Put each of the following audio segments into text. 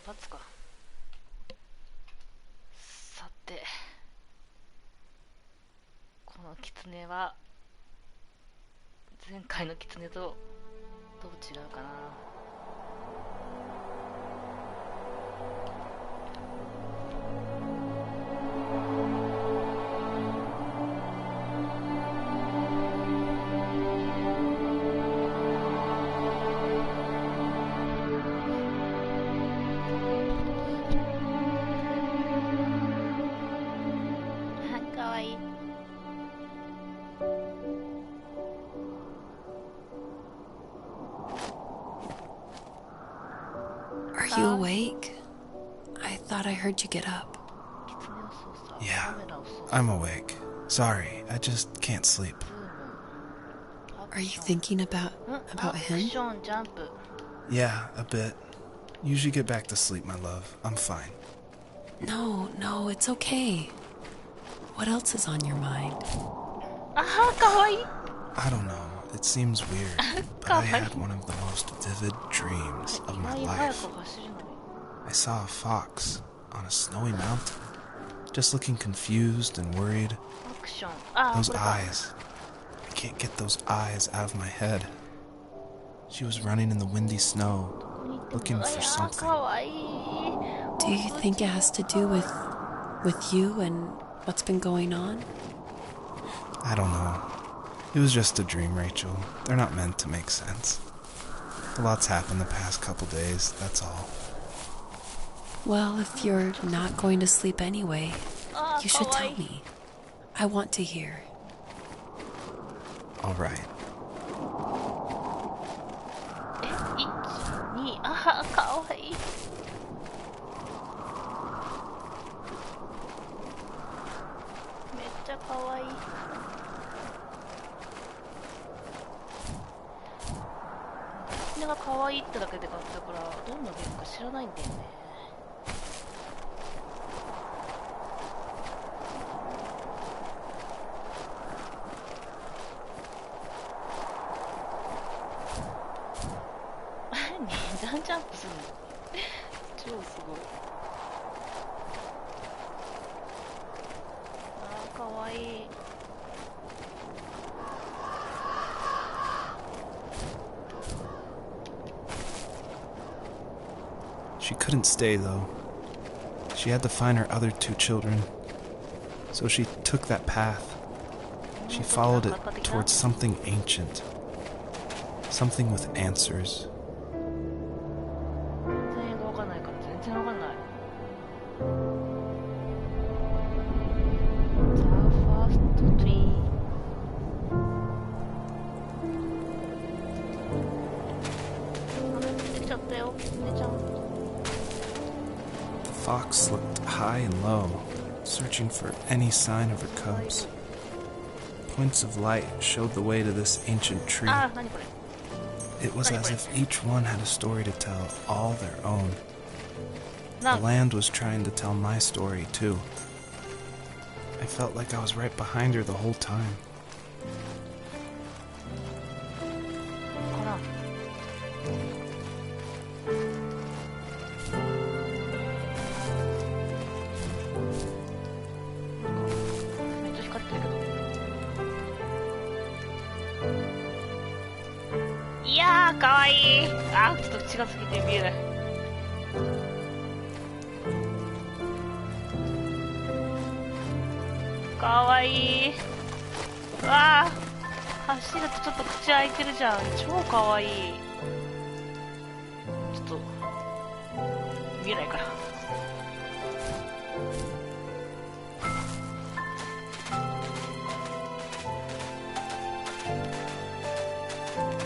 罰か。さて、このキツネは前回のキツネとどう違うかな。かわいい。Are you awake? I thought I heard you get up. Yeah, I'm awake. Sorry, I just can't sleep. Are you thinking about him? Yeah, a bit. Usually get back to sleep, my love. I'm fine. No, it's okay. What else is on your mind? I don't know. It seems weird, but I had one of the most vivid dreams of my life. I saw a fox on a snowy mountain, just looking confused and worried. Those eyes. I can't get those eyes out of my head. She was running in the windy snow, looking for something. Do you think it has to do with you and what's been going on? I don't know. It was just a dream, Rachel. They're not meant to make sense. A lot's happened the past couple days, that's all. Well, if you're not going to sleep anyway, you should tell me. I want to hear. All right. 1、2、かわいい。めっちゃかわいい。キツネがかわいいってだけで買ったから、どんなゲームか知らないんだよね。2段ジャンプするの超すごい。かわいい。She couldn't stay, though. She had to find her other 2 children. So she took that path. She followed it towards something ancient. Something with answers. 全然英語わかんないから全然わかんない。The first tree. 出ちゃったよ、出ちゃう。The fox looked high and low, searching for any sign of her cubs. Points of light showed the way to this ancient tree. 何これ。It was as if each one had a story to tell, all their own. The land was trying to tell my story, too. I felt like I was right behind her the whole time. かな。めっちゃ光ってるけど。いやー、かわいい。ちょっと近すぎて見えない。かわいい。走るとちょっと口開いてるじゃん。超かわいい。ちょっと見えないから。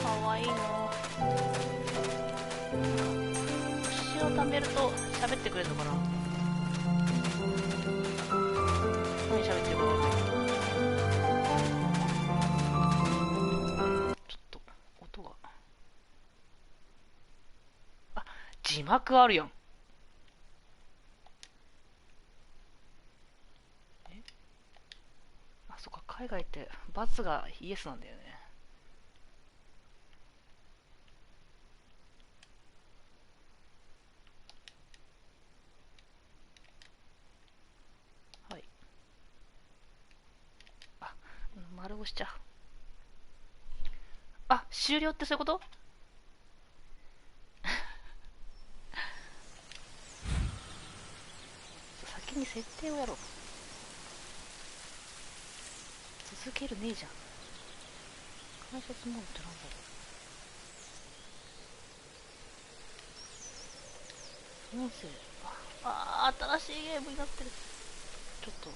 かわいいな。星を貯めると喋ってくれるのかな。何喋ってるか分かんないけど。ちょっと音が。字幕あるやん。そっか、海外って×がイエスなんだよね。丸押しちゃう。あ、終了ってそういうこと？先に設定をやろう。続けるねえじゃん。解説モードってなんだろう。音声。新しいゲームになってる。ちょっと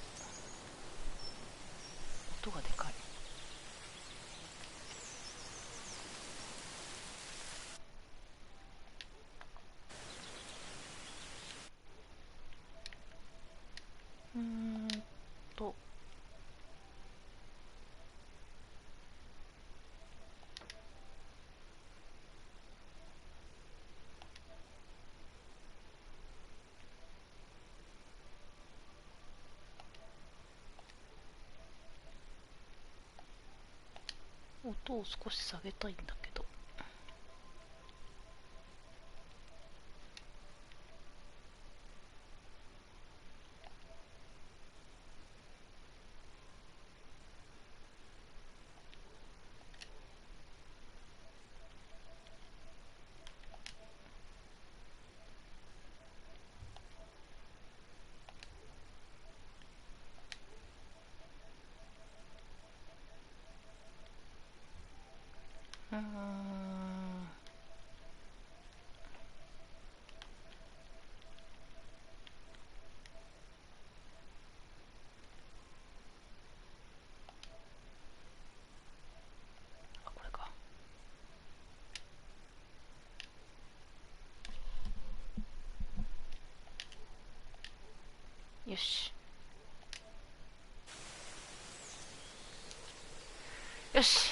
音がでかい。うーんと音を少し下げたいんだけど。うーんこれか。よしよし、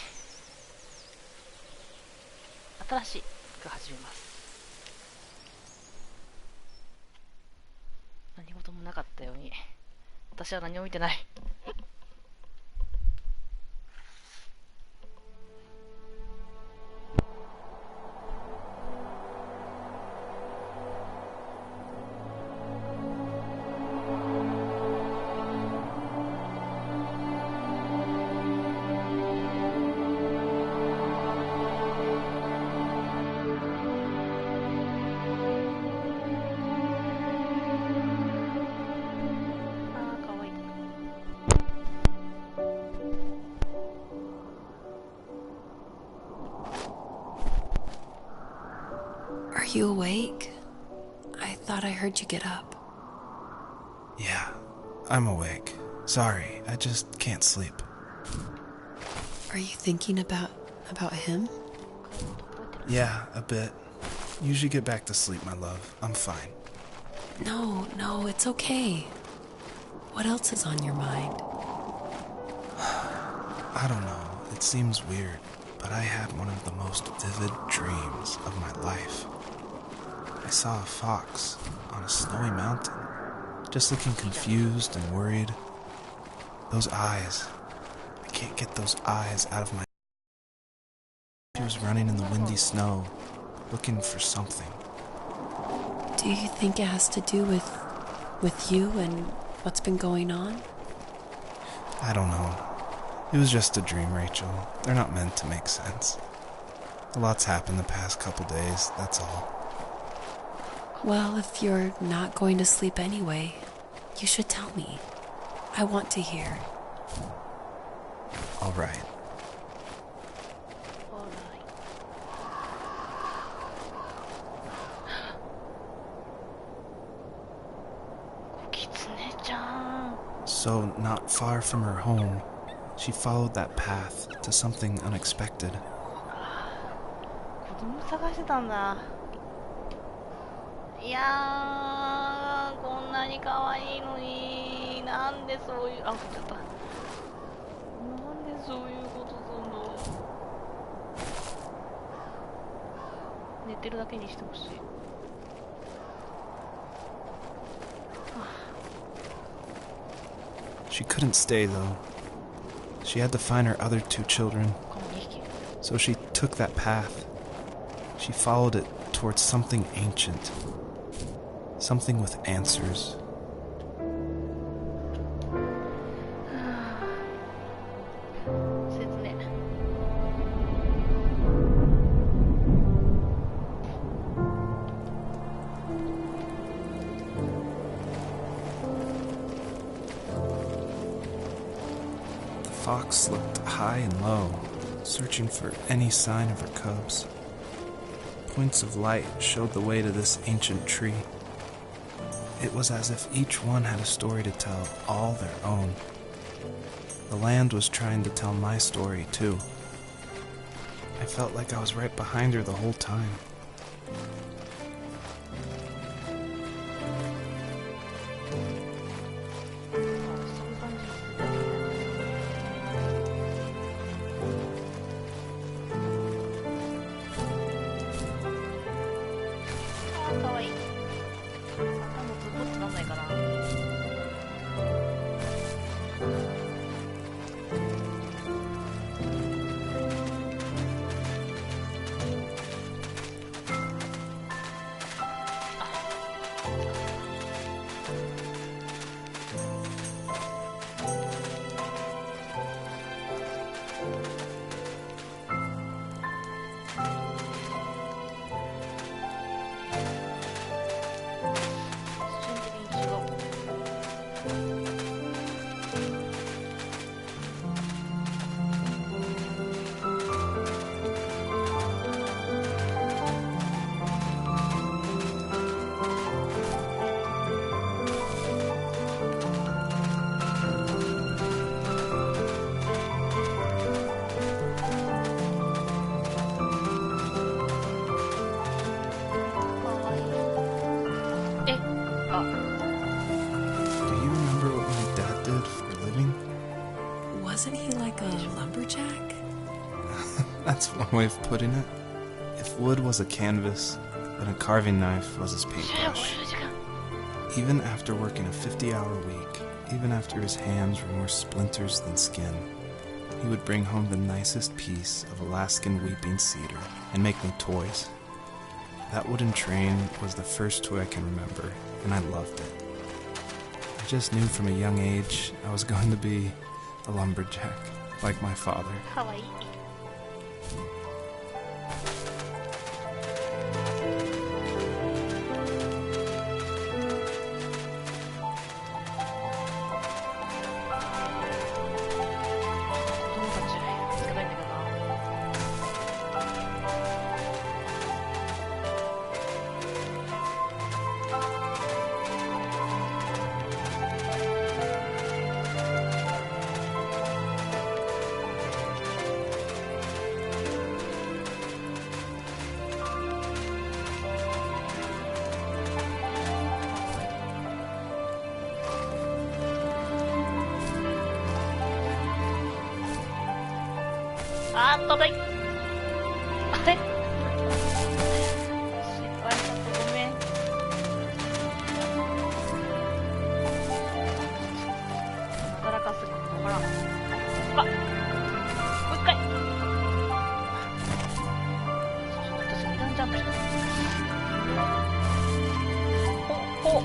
新しいが始めます。何事もなかったように。私は何も見てない。かわいい。Are you awake? I thought I heard you get up. Yeah, I'm awake. Sorry, I just can't sleep. Are you thinking about him? Yeah, a bit. You should get back to sleep, my love. I'm fine. No, it's okay. What else is on your mind? I don't know. It seems weird, but I had one of the most vivid dreams of my life. I saw a fox on a snowy mountain, just looking confused and worried. Those eyes. I can't get those eyes out of my... She was running in the windy snow, looking for something. Do you think it has to do with you and what's been going on? I don't know. It was just a dream, Rachel. They're not meant to make sense. A lot's happened the past couple days, that's all. Well, if you're not going to sleep anyway, you should tell me. I want to hear. All right. So, not far from her home, she followed that path to something unexpected. 子供探してたんだ。いやー、こんなに可愛いのに、なんでそういう、あ、落ちちゃった。なんでそういうことすんの。寝てるだけにしてほしい。She couldn't stay, though. She had to find her other two children. So she took that path. She followed it towards something ancient. Something with answers. fox looked high and low, searching for any sign of her cubs. Points of light showed the way to this ancient tree. It was as if each one had a story to tell, all their own. The land was trying to tell my story, too. I felt like I was right behind her the whole time. Wasn't he like a lumberjack? That's one way of putting it. If wood was a canvas, then a carving knife was his paintbrush. Even after working a 50-hour week, even after his hands were more splinters than skin, he would bring home the nicest piece of Alaskan weeping cedar and make me toys. That wooden train was the first toy I can remember, and I loved it. I just knew from a young age I was going to be a lumberjack, like my father. かわいい。あーっとだい。あれ？失敗しちゃった。ごめん。なだらかすぎてわからん。あ、もう一回。私二段ジャンプした。ほっほっ。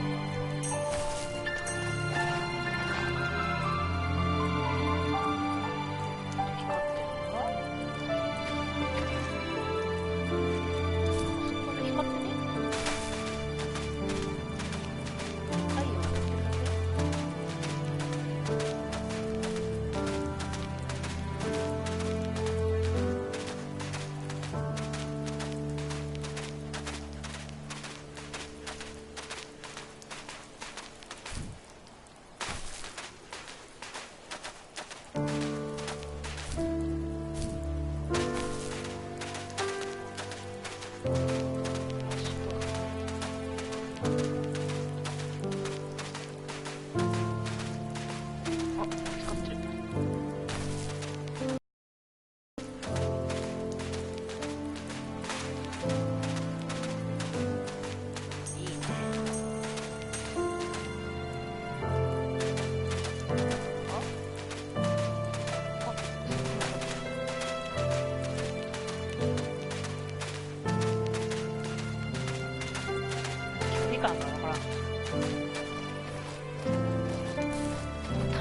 かわからん。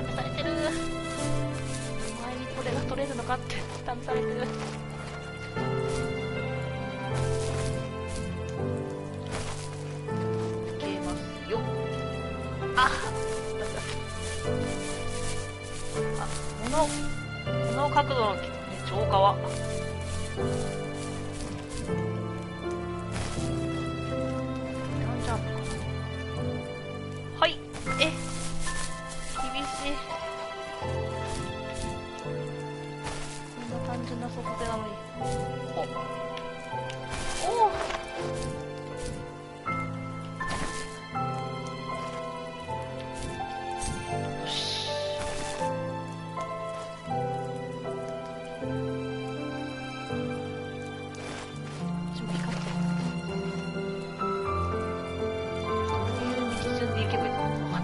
試されてる。お前にこれが取れるのかって試されてる。いけますよ。あ、物。角度の、ね、超過はジャンプかな。はい。厳しい。こんな単純な測定なのに。おお。よし。ちょっと光ってる。こういう道順で行けばいいのかな。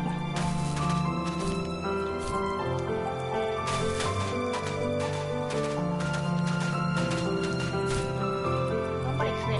頑張れですね。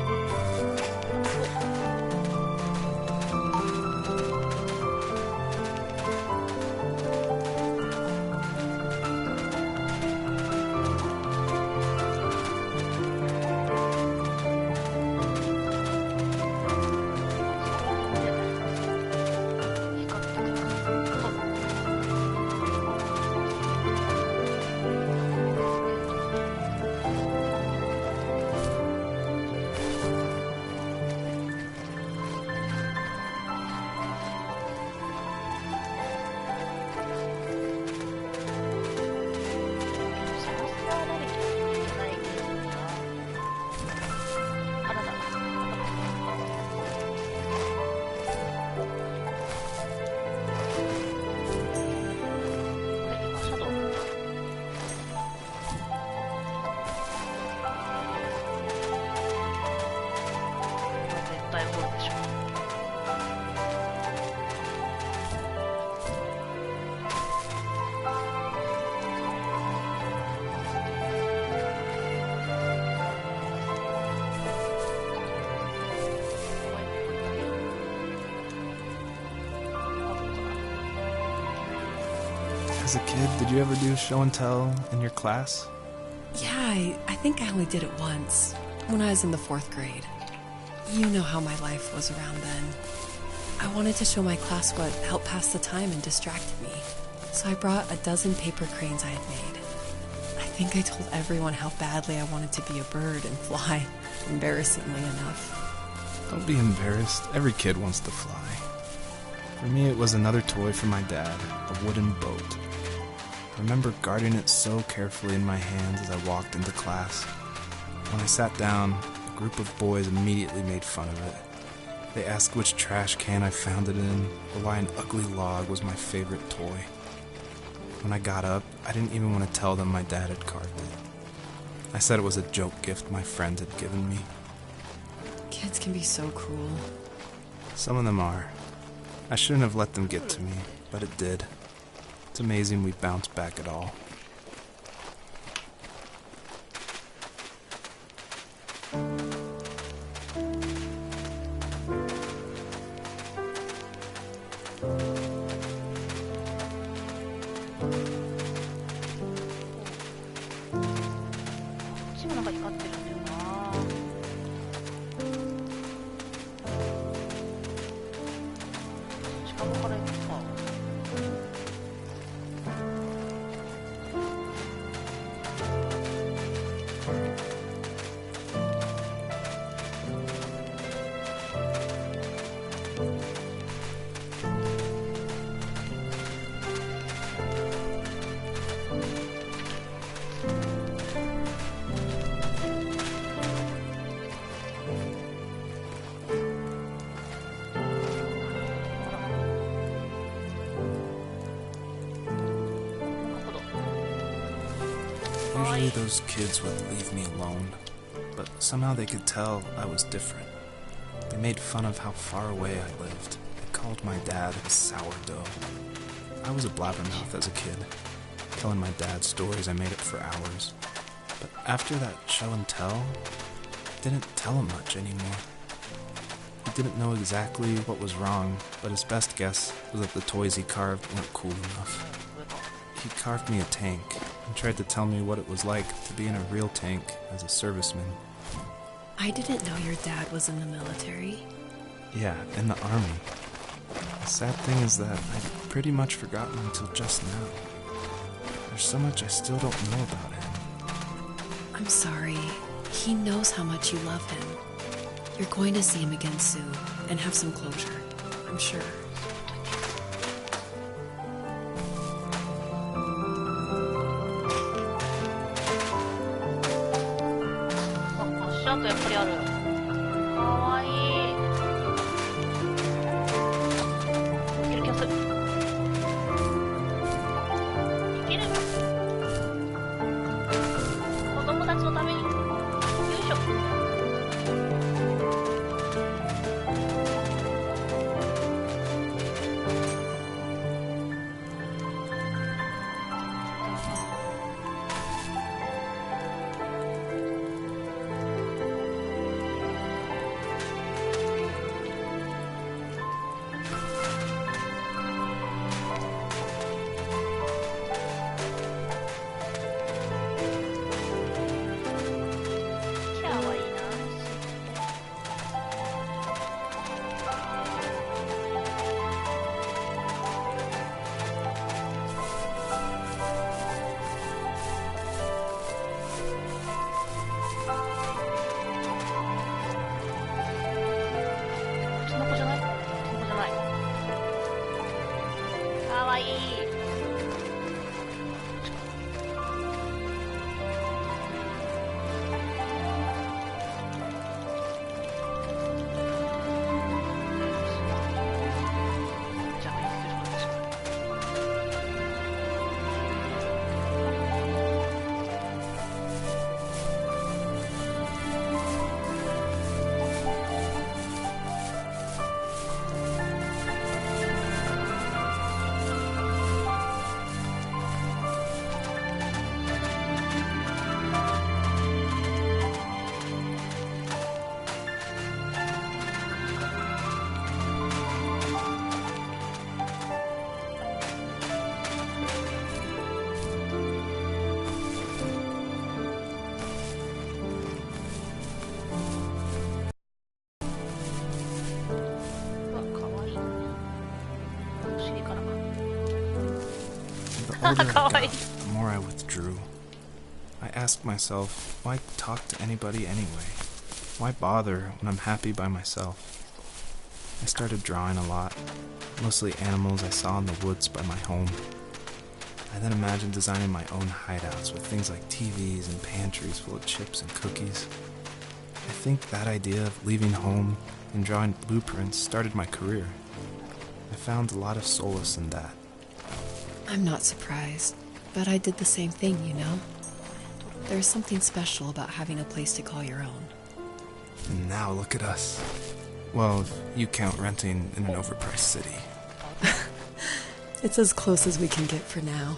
As a kid, did you ever do show and tell in your class? Yeah, I think I only did it once, when I was in the 4th grade. You know how my life was around then. I wanted to show my class what helped pass the time and distracted me, so I brought a dozen paper cranes I had made. I think I told everyone how badly I wanted to be a bird and fly, embarrassingly enough. Don't be embarrassed. Every kid wants to fly. For me, it was another toy from my dad, a wooden boat. I remember guarding it so carefully in my hands as I walked into class. When I sat down, a group of boys immediately made fun of it. They asked which trash can I found it in, or why an ugly log was my favorite toy. When I got up, I didn't even want to tell them my dad had carved it. I said it was a joke gift my friend had given me. Kids can be so cruel. Some of them are. I shouldn't have let them get to me, but it did. It's amazing we bounced back at all. Usually those kids would leave me alone, but somehow they could tell I was different. They made fun of how far away I lived. They called my dad a sourdough. I was a blabbermouth as a kid, telling my dad stories I made up for hours. But after that show and tell, I didn't tell him much anymore. He didn't know exactly what was wrong, but his best guess was that the toys he carved weren't cool enough. He carved me a tank and tried to tell me what it was like to be in a real tank as a serviceman. I didn't know your dad was in the military. Yeah, in the army. The sad thing is that I'd pretty much forgotten until just now. There's so much I still don't know about him. I'm sorry. He knows how much you love him. You're going to see him again soon and have some closure, I'm sure. 足跡やっぱりある。かわいい。いける気がする。いける。子供たちのために。よいしょ。The older I got, the more I withdrew. I asked myself, why talk to anybody anyway? Why bother when I'm happy by myself? I started drawing a lot, mostly animals I saw in the woods by my home. I then imagined designing my own hideouts with things like TVs and pantries full of chips and cookies. I think that idea of leaving home and drawing blueprints started my career. I found a lot of solace in that. I'm not surprised, but I did the same thing, you know? There's something special about having a place to call your own. And now look at us. Well, you count renting in an overpriced city. It's as close as we can get for now.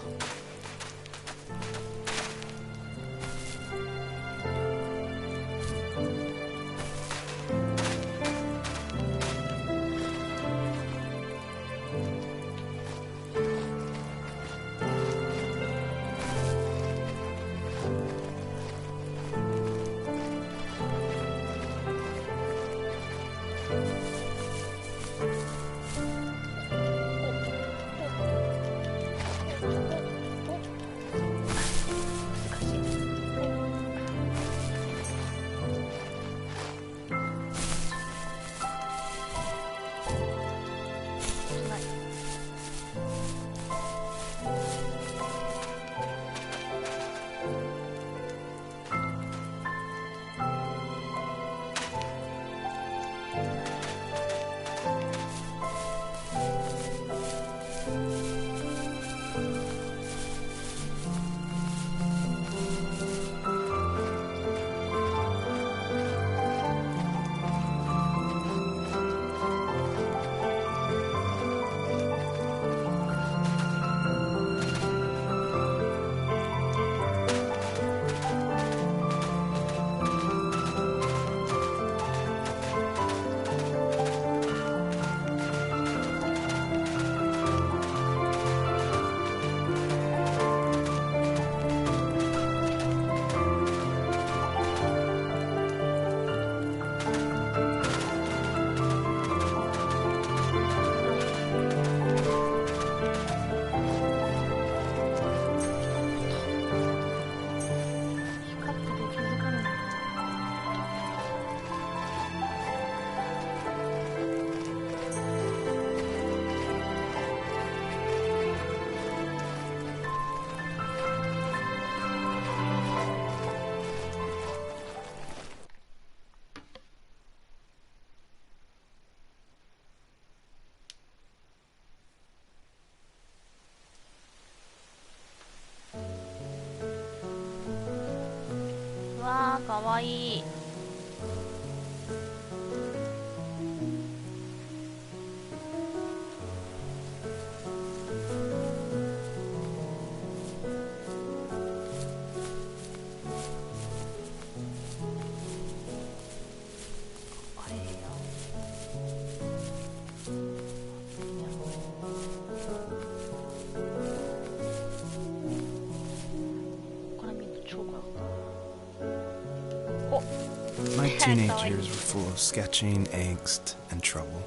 teenage years were full of sketching, angst, and trouble.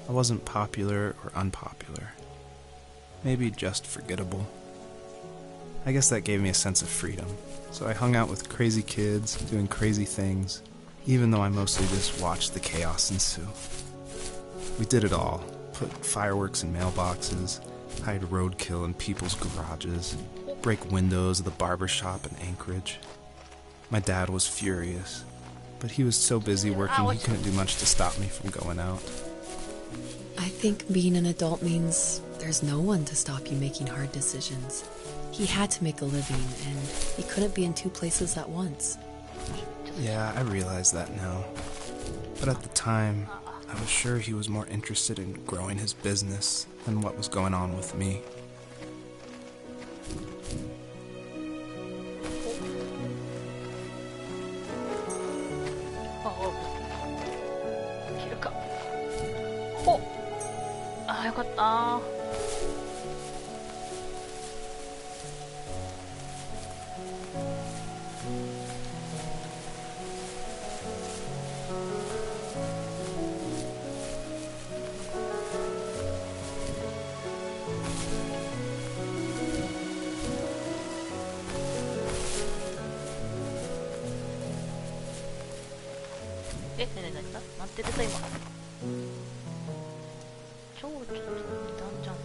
I wasn't popular or unpopular. Maybe just forgettable. I guess that gave me a sense of freedom, so I hung out with crazy kids, doing crazy things, even though I mostly just watched the chaos ensue. We did it all. Put fireworks in mailboxes, hide roadkill in people's garages, break windows of the barber shop in Anchorage. My dad was furious, but he was so busy working he couldn't do much to stop me from going out. I think being an adult means there's no one to stop you making hard decisions. He had to make a living, and he couldn't be in two places at once. Yeah, I realize that now. But at the time, I was sure he was more interested in growing his business than what was going on with me. Ah, よかった。え、何待っててた今。蝶々と二段ジャンプ。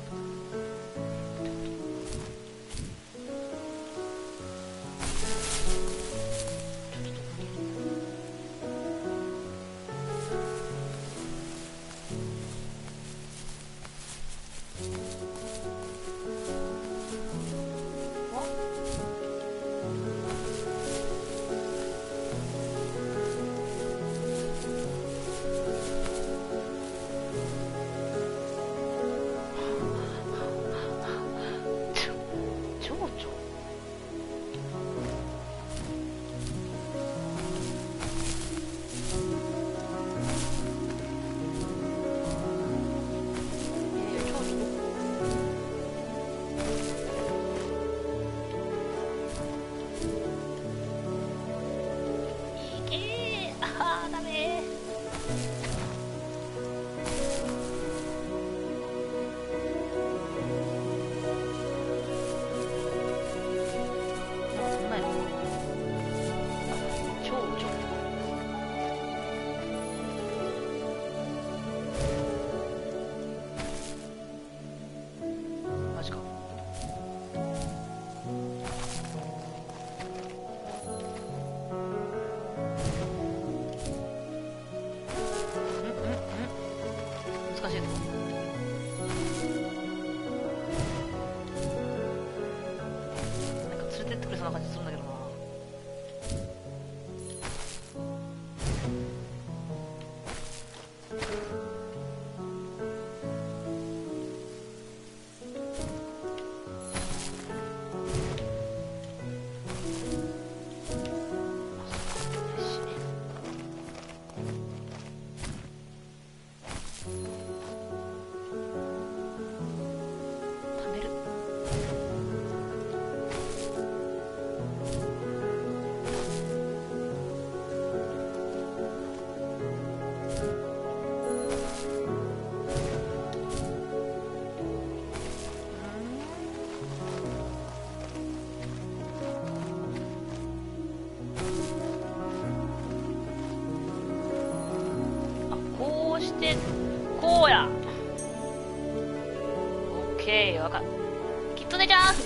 こうや。オッケー、わかっ。きつねちゃんす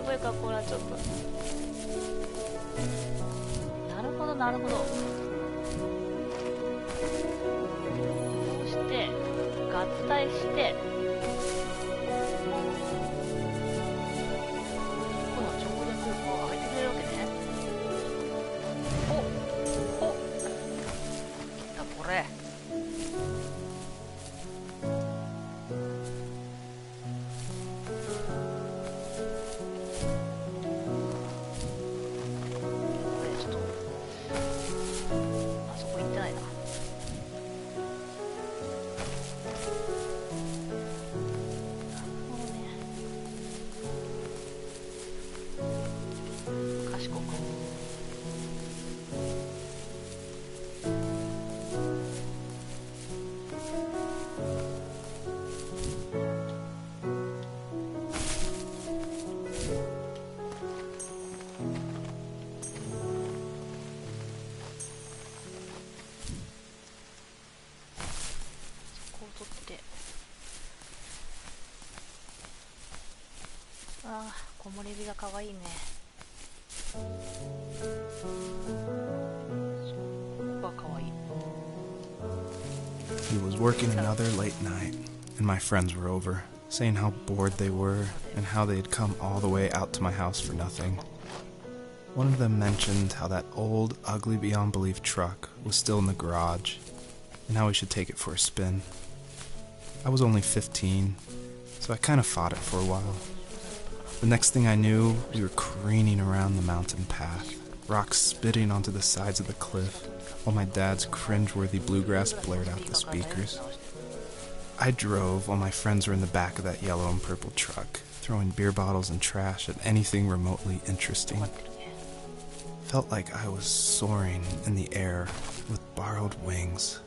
ごい格好になっちゃった。なるほど、なるほど。そして、合体して、この跳躍を上げてくれるわけね。これちょっとあそこ行ってないな。なるほどね。賢くモレビが可愛いね。そうが可愛い。 He was working another late night, and my friends were over, saying how bored they were and how they had come all the way out to my house for nothing. One of them mentioned how that old, ugly beyond belief truck was still in the garage, and how we should take it for a spin. I was only 15, so I kind of fought it for a while. The next thing I knew, we were careening around the mountain path, rocks spitting onto the sides of the cliff, while my dad's cringeworthy bluegrass blared out the speakers. I drove while my friends were in the back of that yellow and purple truck, throwing beer bottles and trash at anything remotely interesting. Felt like I was soaring in the air with borrowed wings.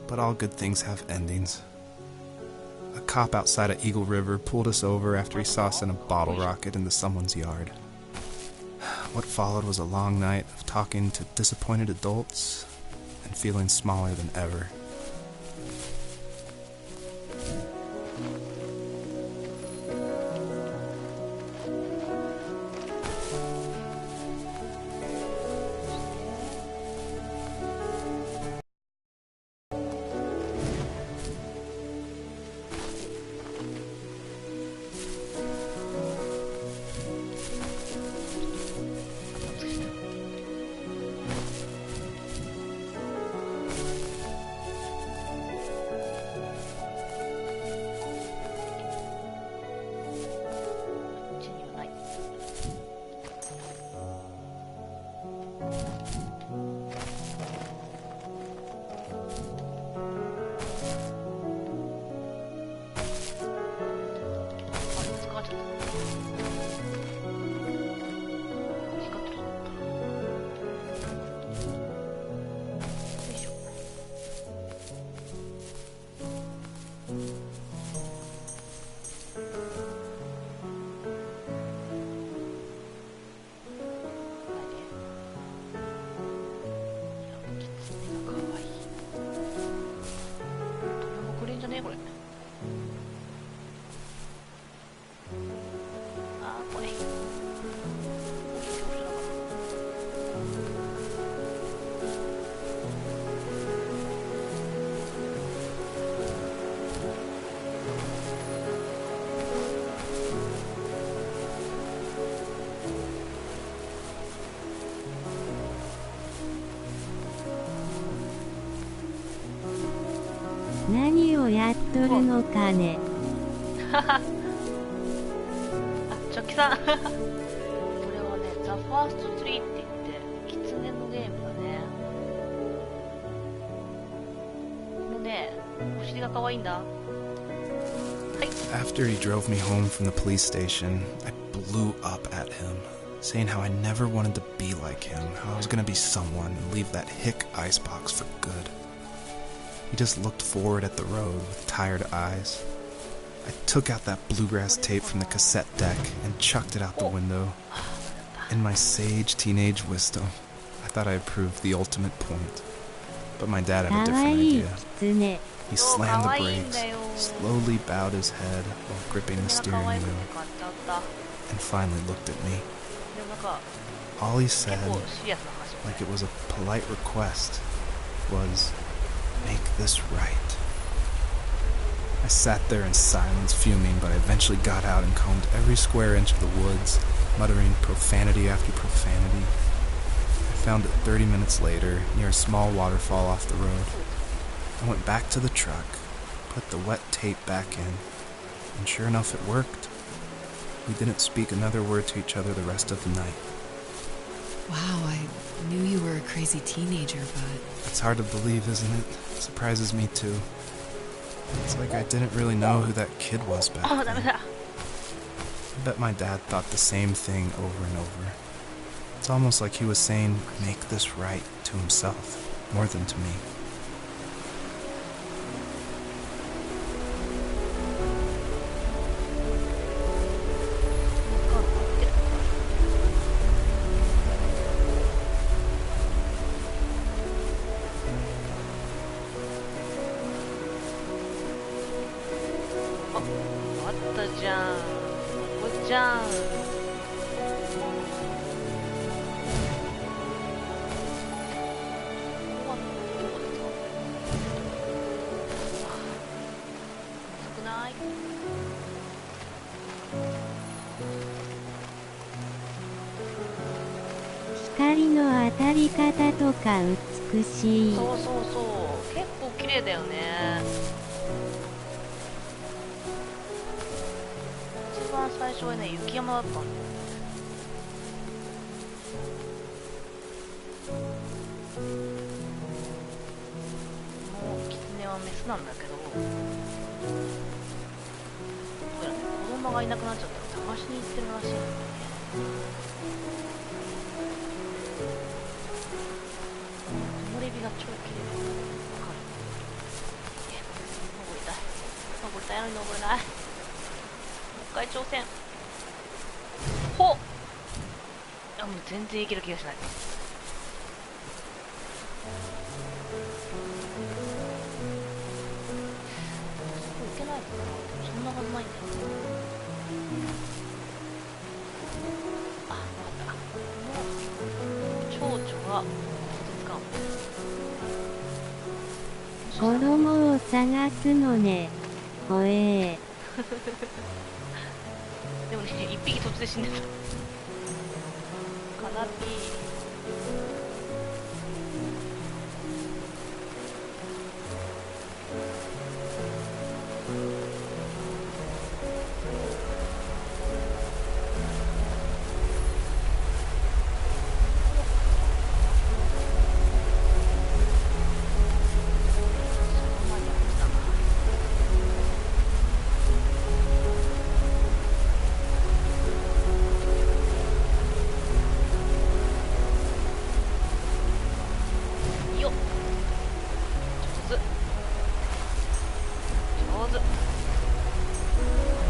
But all good things have endings. A cop outside of Eagle River pulled us over after he saw us in a bottle rocket into someone's yard. What followed was a long night of talking to disappointed adults and feeling smaller than ever. "何をやっとるのかね」あ、チョキさんこれはね、ザ・ファーストツリーって言って、キツネのゲームだね。このね、お尻が可愛いんだ。はい。 After he drove me home from the police station, I blew up at him, saying how I never wanted to be like him, how I was gonna be someone and leave that hick icebox for good. He just looked forward at the road with tired eyes. I took out that bluegrass tape from the cassette deck and chucked it out the window. In my sage teenage wisdom, I thought I had proved the ultimate point. But my dad had a かわ different いい idea. キツネ He slammed the brakes, slowly bowed his head while gripping the steering wheel, and finally looked at me. All he said, like it was a polite request, was, "Make this right." I sat there in silence, fuming, but I eventually got out and combed every square inch of the woods, muttering profanity after profanity. I found it 30 minutes later, near a small waterfall off the road. I went back to the truck, put the wet tape back in, and sure enough it worked. We didn't speak another word to each other the rest of the night. Wow, I knew you were a crazy teenager, but... It's hard to believe, isn't it? Surprises me too. It's like I didn't really know who that kid was back then. I bet my dad thought the same thing over and over. It's almost like he was saying, "Make this right," to himself, more than to me. じゃん。少ない。光の当たり方とか美しい。そうそうそう、結構綺麗だよね。一番最初はね、雪山だったんだよ。もうキツネはメスなんだけど、どうやらね、子供がいなくなっちゃったら探しに行ってるらしいんだよね。木漏れ日が超綺麗。わかる。登りたい。登りたいのに登れない。もう一回挑戦。ほっ。いや、もう全然いける気がしない。そこいけないのかな。そんなはずないんだよ。あ、わかった。この蝶々が衣を探すのね。ほえー。でもね、一匹途中で死んでた。かなぴー。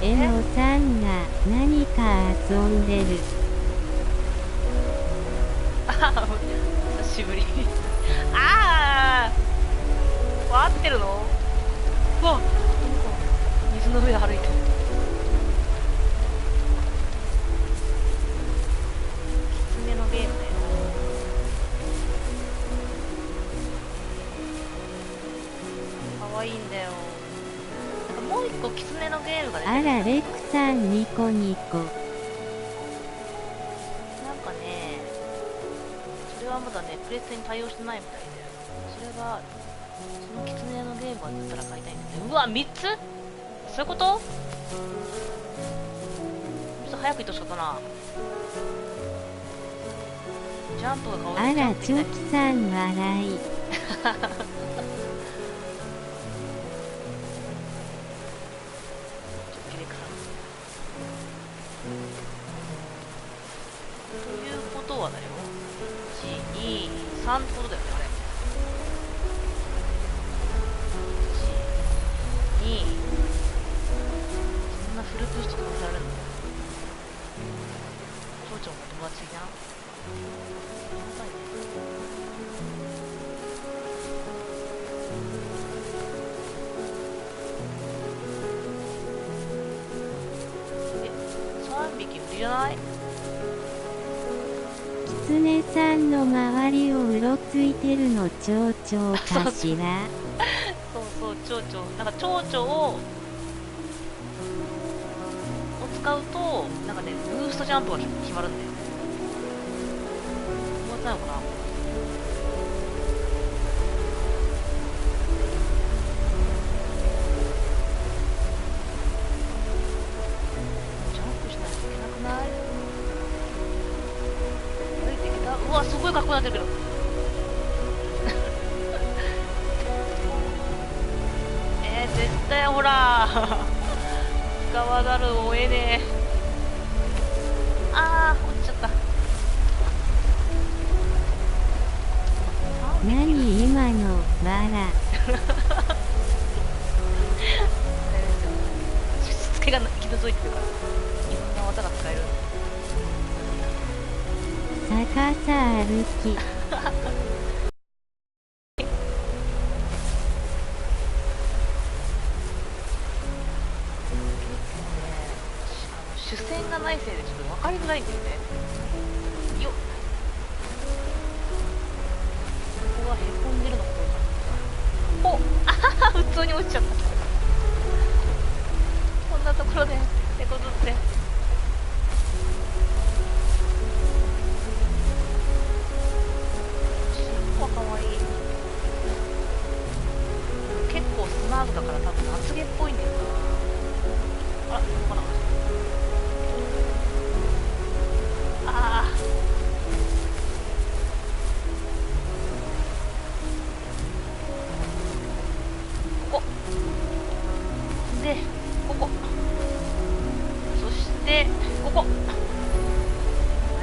えのさんが何か遊んでる。ああ、久しぶり。ああ、合ってるの？うわ、水の上歩いてる。きつねのゲームだよ。かわいいんだよ。なんかもう一個きつねのゲームが出てる。あらレクさんニコニコ。なんかね、それはまだね、プレステに対応してないみたいで、それが、そのキツネのゲームが出たら買いたいんですよ。うわ、3つ？そういうこと？ちょっと早く行ってほしかったな。ジャンプが顔であらチョキさん笑い。ということはだよ。1、2、3ってことだよね、あれ。1、2、そんなフルブーストとかされるの？蝶々も友達的な？やばいね。3匹無理じゃない？キツネさんの周りをうろついてるの蝶々かしら。そうそう、蝶々。なんか蝶々を使うと、なんかね、ブーストジャンプが決まるんだよ。友達なのかな？ジャンプしないといけなくない？歩いてきた？うわ、すごいかっこよくなってるけど。絶対ほら使わざるを得ねえ。あー、落ちちゃった。何今のバラ。しつけが行き届いてるから、いろんな技が使える。逆さ歩き。主戦がないせいでちょっと分かりづらいんだよね。よっ、ここがへこんでるのかどうか。おっ、あはは、普通に落ちちゃった。こんなところで手こずって。尻尾はかわいい。結構スマートだから多分夏毛っぽいんだよな。あら、ほら。ああ。ここ。で、ここ。そして、ここ。は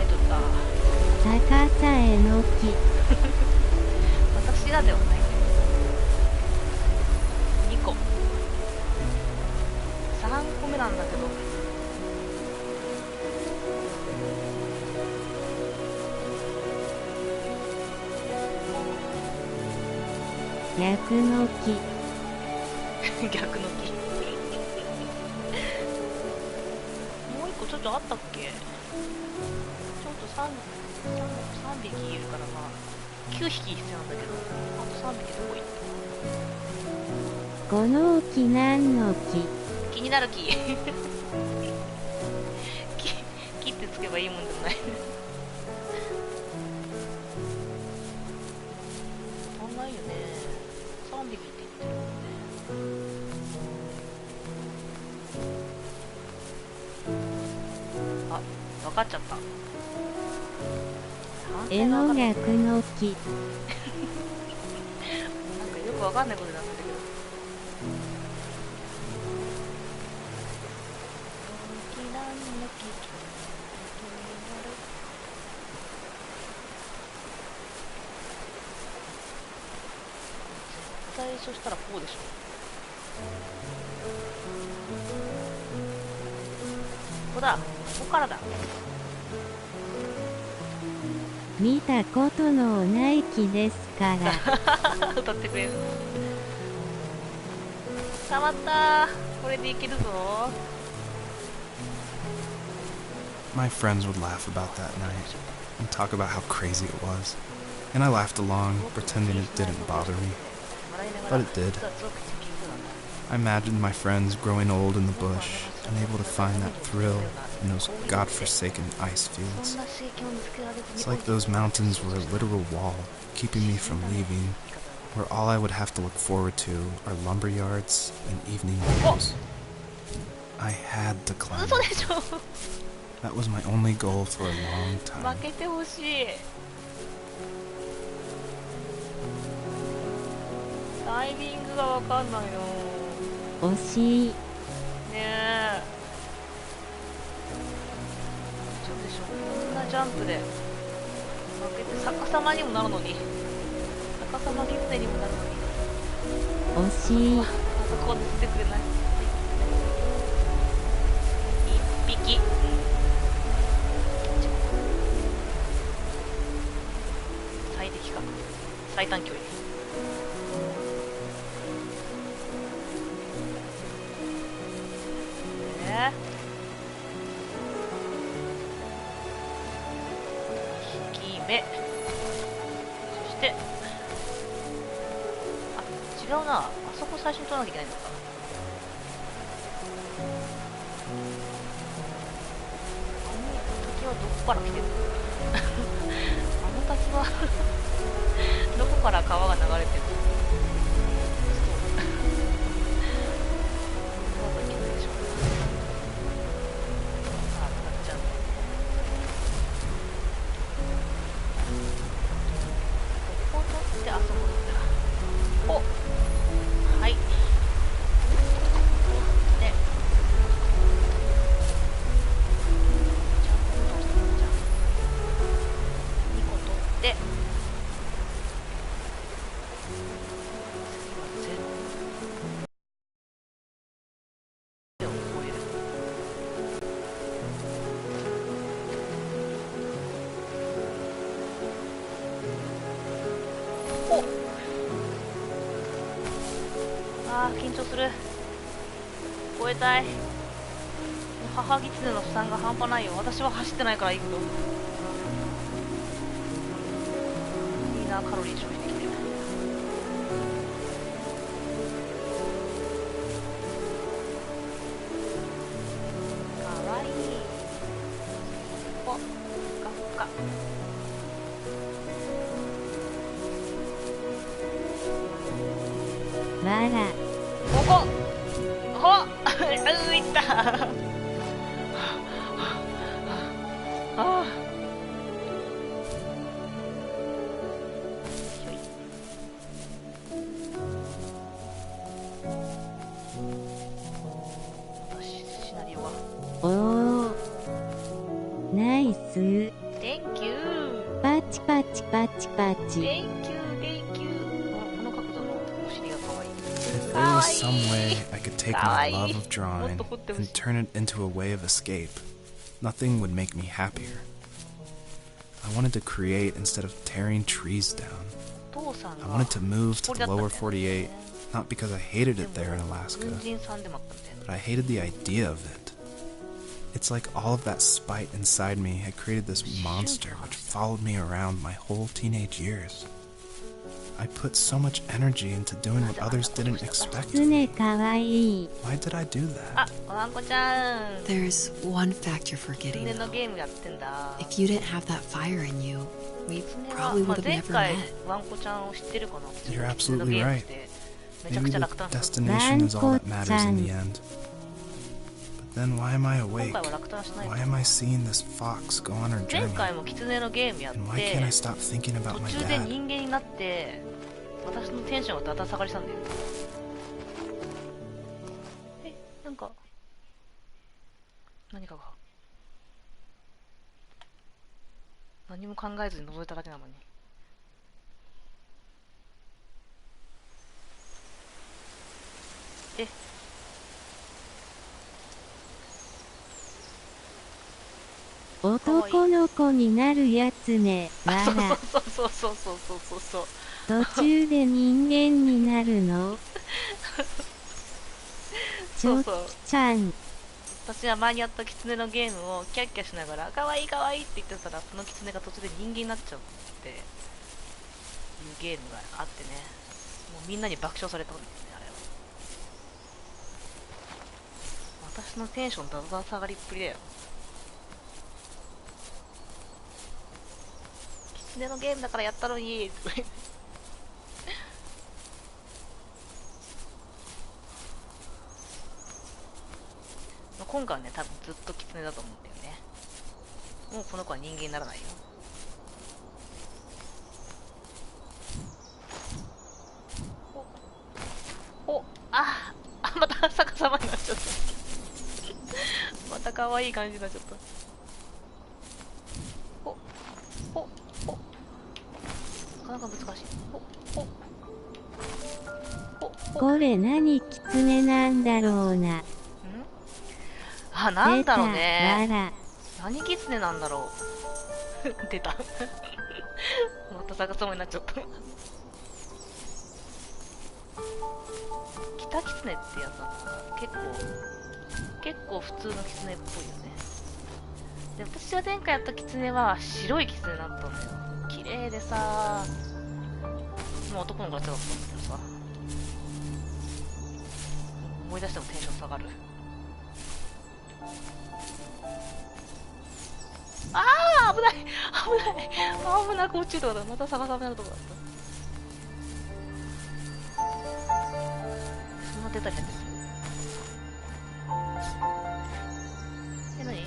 い、取った。逆さえのき。私がではない。2個。3個目なんだけど。逆のき。逆の木。もう一個ちょっとあったっけ？ちょっと3匹いるからまあ9匹必要なんだけど、あと3匹どこ行った？この木なんの木？気になる木。木ってつけばいいもんでもない。足んないよね。3匹って言ってるもんね。あ、分かっちゃった。絵の逆の木。なんかよくわかんないことになってるけど。絶対そしたらこうでしょ。ここだ。ここからだ。見たことのない木ですから。歌ってくれる。たまったー。これでいけるぞ。My friends would laugh about that night and talk about how crazy it was, and I laughed along, pretending it didn't bother me. But it did. I imagined my friends growing old in the bush, unable to find that thrill in those godforsaken ice fields. It's like those mountains were a literal wall, keeping me from leaving, where all I would have to look forward to are lumber yards and evening meals. I had to climb. That was my only goal for a long time. 負けてほしい。タイミングがわかんないの。惜しい。ねえ。ちょっとでしょ。こんなジャンプで負けて逆さまにもなるのに。逆さまキツネにもなるのに。惜しい。あそこは乗せてくれない。1匹。最適か。最短距離。2匹目。そして違うな。あそこ最初に取らなきゃいけないのか。あの滝はどこから来てるの？あの滝はどこから川が流れてるの？緊張する。超えたい。母ギツネの負担が半端ないよ。私は走ってないからいいけど。いいな、カロリー消費できてる。かわいい。お、ふかふか。わら。ここ。ほっ、いった。ああ。ひょい。私シナリオが。おー。ナイス。Thank you。パチパチパチパチ。Thank you, thank you。この角度のお尻が可愛い。 If there was some way I could take my love of drawing and turn it into a way of escape, nothing would make me happier. I wanted to create instead of tearing trees down. I wanted to move to the lower 48, not because I hated it there in Alaska, but I hated the idea of it. It's like all of that spite inside me had created this monster which followed me around my whole teenage years. I put so much energy into doing what others didn't expect. つねかわいい。 Why did I do that? あ、ワンコちゃん。 There's one fact you're キツ forgetting, ネの though. ゲームやってんだ。 If you didn't have that fire in you, we キツネは probably まあ would have 前 never 回 met. ワンコちゃんを知ってるかな。 You're キツネのゲ absolutely ーム right. ってめちゃ Maybe くちゃ the 楽単する。 destination is all that matters in the end. But then why am I 今 awake? 回は落胆しない。 Why am I seeing this fox go on her 前 journey? 回もキツネのゲームやっ And why can't I て stop thinking about 途 my 中で dad? 人間になって私のテンションがだだ下がりしたんだよ。え、なんか何かが何も考えずに覗いただけなのに。え、男の子になるやつね。わら。そうそうそうそうそうそうそう。途中で人間になるの。ちょっちゃん。私は前にやったキツネのゲームをキャッキャしながら可愛い可愛いって言ってたら、そのキツネが途中で人間になっちゃうっていうゲームがあってね、もうみんなに爆笑されたんですね、あれは。私のテンションだだ下がりっぷりだよ。キツネのゲームだからやったのに今回はね、多分ずっとキツネだと思うんだよね。もうこの子は人間にならないよ。お、あ、また逆さまになっちゃったまた可愛い感じになっちゃった。なかなか難しい。これ何キツネなんだろうな。あ、なんだろう出ね。たわら。何キツネなんだろう出たまた逆さまになっちゃった北キツネってやつなんだな。結構普通のキツネっぽいよね。で、私が前回やったキツネは白いキツネだったんだよ。綺麗でさ、もう男の子が強かったんだけどさ、思い出してもテンション下がる。ああ、危ない危なく落ちるとこだ。また逆さまになるとこだった。そんな出たり入ってる。え、何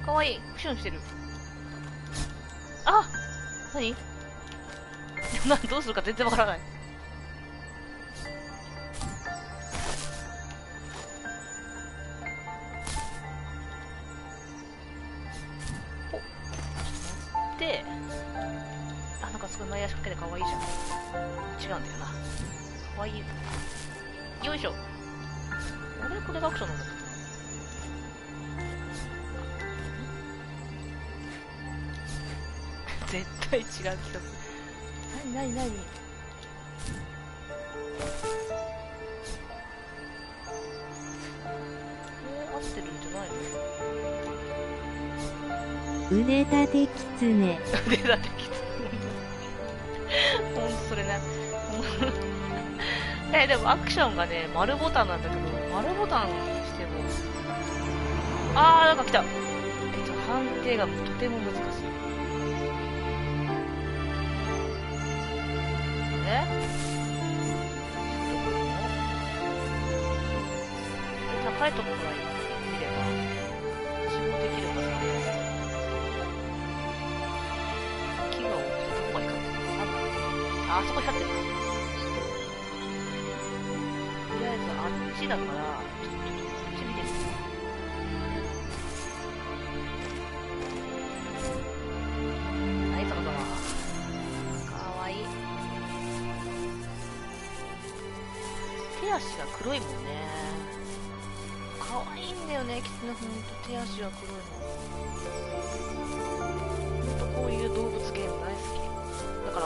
かわいい。クシュンしてる。あ、何どうするか全然わからない。で、あ、なんかすごい前足かけてかわいいじゃん。違うんだよな。かわいい。よいしょ。あれこれがアクションなんだ。絶対違う気がする。何合ってるんじゃない？合ってるんじゃないの？腕立てキツネ。腕立てきつほんとそれね。でもアクションがね、丸ボタンなんだけど、丸ボタンしても、なんか来た。判定がとても難しい。どこにも高いところから見れば、死亡できるはずなんです。木が多くてどこが光ってるのかな。あそこ光ってる。とりあえずあっちだから、ちょっとこっち見てみよう。はい、そろそろ。かわいい。手足が黒いもんね。かわいいんだよね、キツネ。ほんと手足が黒いの。ほんとこういう動物ゲーム大好き。だから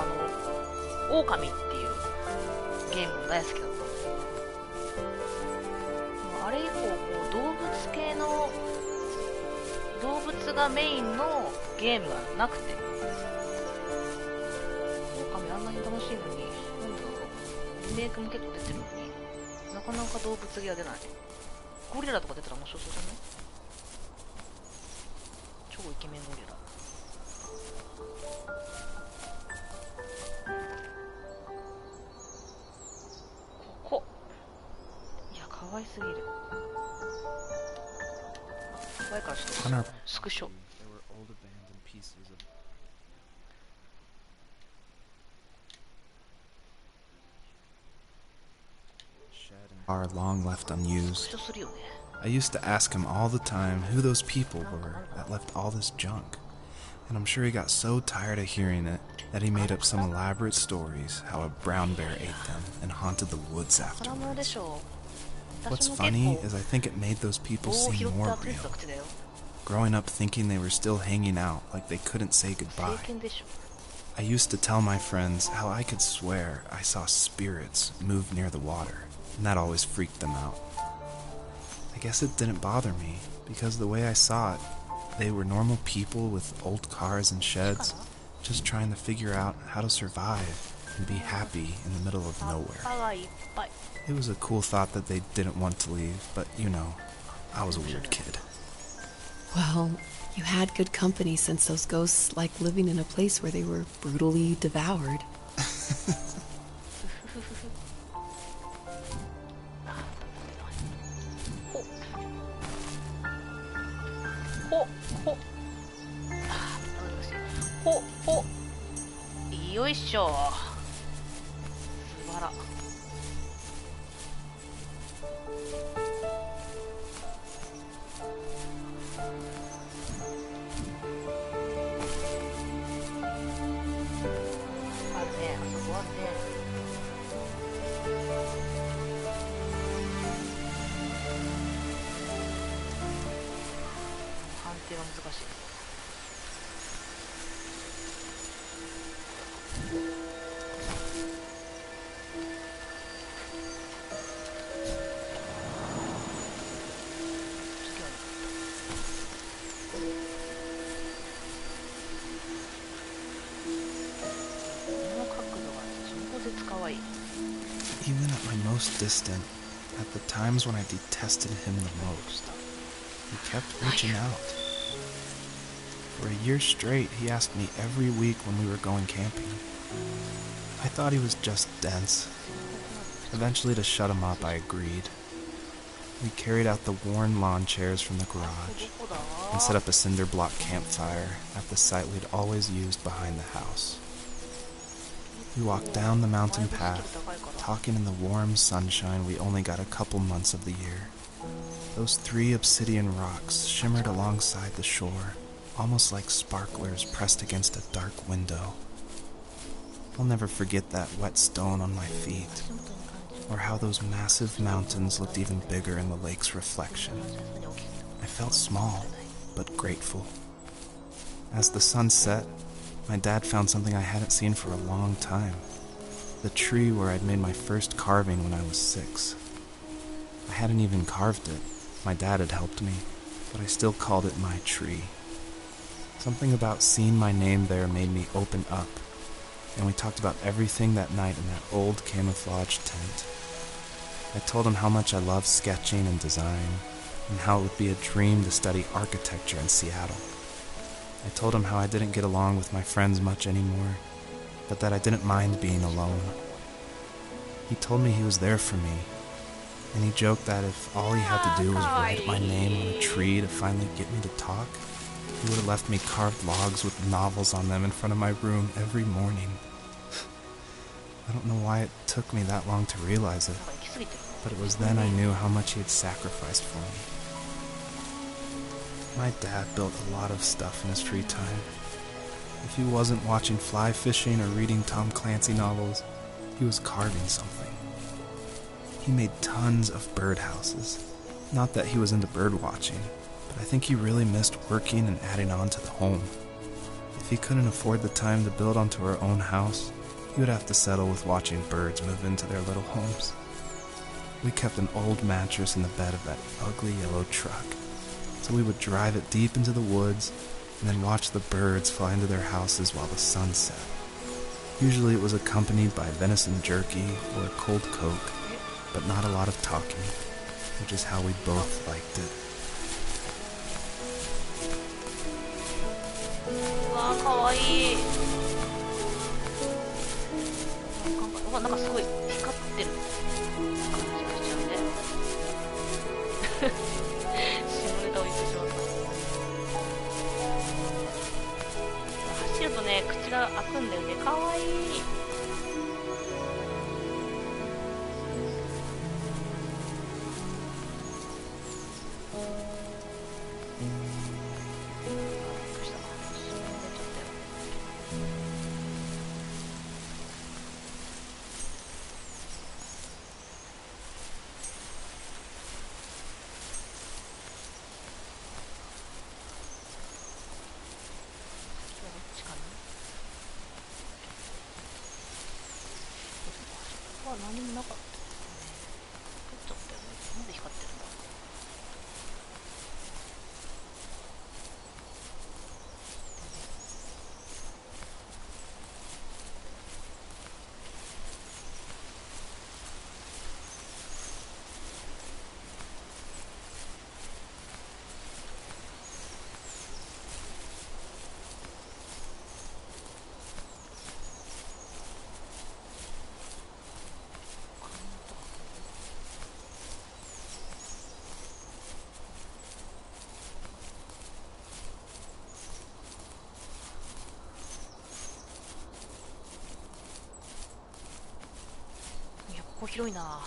狼っていうゲームも大好きだった。あれ以降、こう動物系の動物がメインのゲームがなくて、狼あんなに楽しいのに、なんだろう、リメイクも結構出てるのに、なかなか動物系は出ない。ゴリラとか出たら面白そうじゃない？超イケメンゴリラ。ここ。いや、可愛すぎる。前からちょっとスクショ。Are long left unused. I used to ask him all the time who those people were that left all this junk. And I'm sure he got so tired of hearing it that he made up some elaborate stories how a brown bear ate them and haunted the woods afterwards. What's funny is I think it made those people seem more real. Growing up thinking they were still hanging out like they couldn't say goodbye. I used to tell my friends how I could swear I saw spirits move near the water, and that always freaked them out. I guess it didn't bother me, because the way I saw it, they were normal people with old cars and sheds, just trying to figure out how to survive and be happy in the middle of nowhere. It was a cool thought that they didn't want to leave, but you know, I was a weird kid. Well, you had good company since those ghosts liked living in a place where they were brutally devoured. Yoいしょ。素晴ら。あるね、あそこあるね。判定は難しい。Even at my most distant, at the times when I detested him the most, he kept reaching out. For a year straight, he asked me every week when we were going camping. I thought he was just dense. Eventually, to shut him up, I agreed. We carried out the worn lawn chairs from the garage and set up a cinder block campfire at the site we'd always used behind the house. We walked down the mountain path, talking in the warm sunshine we only got a couple months of the year. Those 3 obsidian rocks shimmered alongside the shore, almost like sparklers pressed against a dark window. I'll never forget that wet stone on my feet, or how those massive mountains looked even bigger in the lake's reflection. I felt small, but grateful. As the sun set, my dad found something I hadn't seen for a long time. The tree where I'd made my first carving when I was 6. I hadn't even carved it. My dad had helped me. but I still called it my tree. Something about seeing my name there made me open up, and we talked about everything that night in that old camouflage tent. I told him how much I love sketching and design, and how it would be a dream to study architecture in Seattle. I told him how I didn't get along with my friends much anymore, but that I didn't mind being alone. He told me he was there for me, and he joked that if all he had to do was write my name on a tree to finally get me to talk, he would have left me carved logs with novels on them in front of my room every morning. I don't know why it took me that long to realize it, but it was then I knew how much he had sacrificed for me. My dad built a lot of stuff in his free time. If he wasn't watching fly fishing or reading Tom Clancy novels, he was carving something. He made tons of birdhouses. Not that he was into bird watching, but I think he really missed working and adding on to the home. If he couldn't afford the time to build onto our own house, he would have to settle with watching birds move into their little homes. We kept an old mattress in the bed of that ugly yellow truck, so we would drive it deep into the woods and then watch the birds fly into their houses while the sun set. Usually it was accompanied by venison jerky or a cold Coke, but not a lot of talking, which is how we both liked it. うわーかわいい。うわなんかすごい光ってる感じがしちゃうね。下ネタを言ってしまった。走るとね口が開くんだよね。かわいい。何もなかったよね。ちょっとよね。なんで光ってるんだろう。ここ広いな。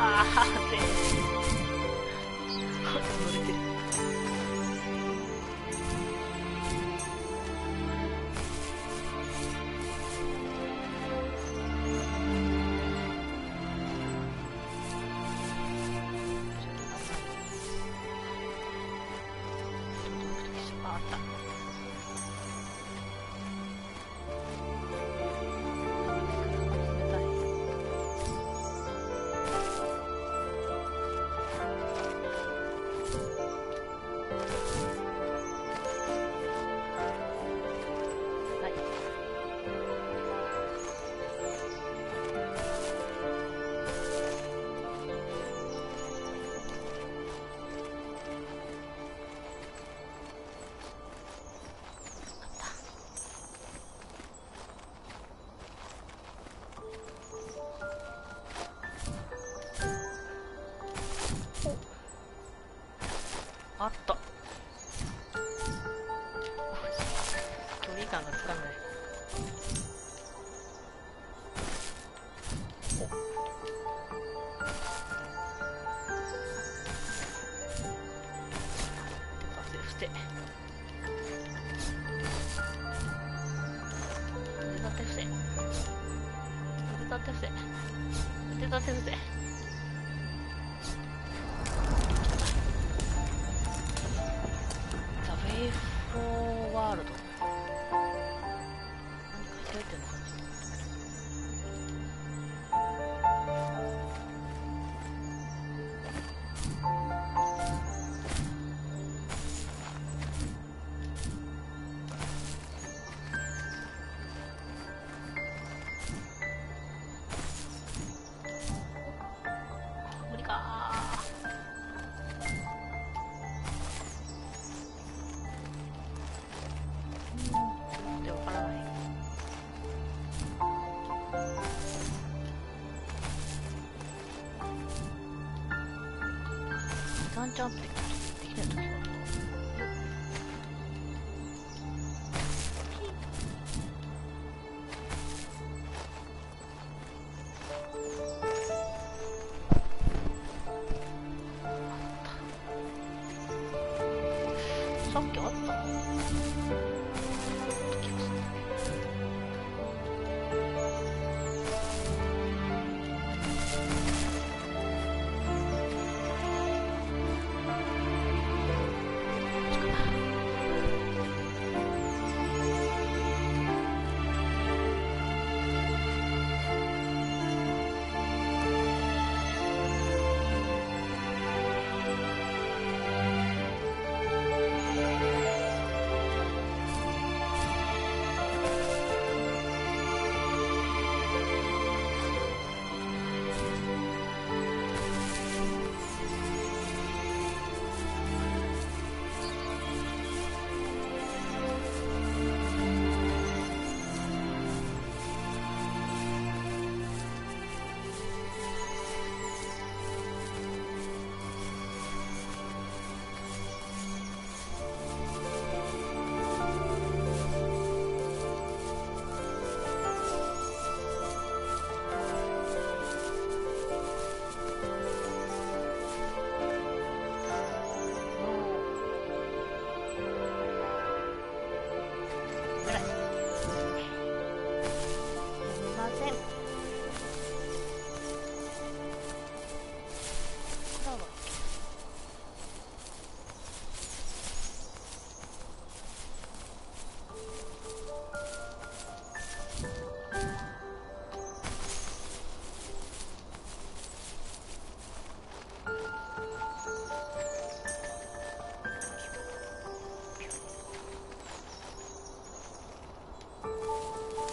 ああ、で乗れてる。あった。冷たい。はい。あった。距離感がつかめない。伏せ。腕立て伏せ。腕立て伏せ。腕立て伏せ。ザ・ウェイ・フォー・ワールド。何か開いてんのかな。無理かー。でわからない。2段ジャンプできないときはさっきあった気がする。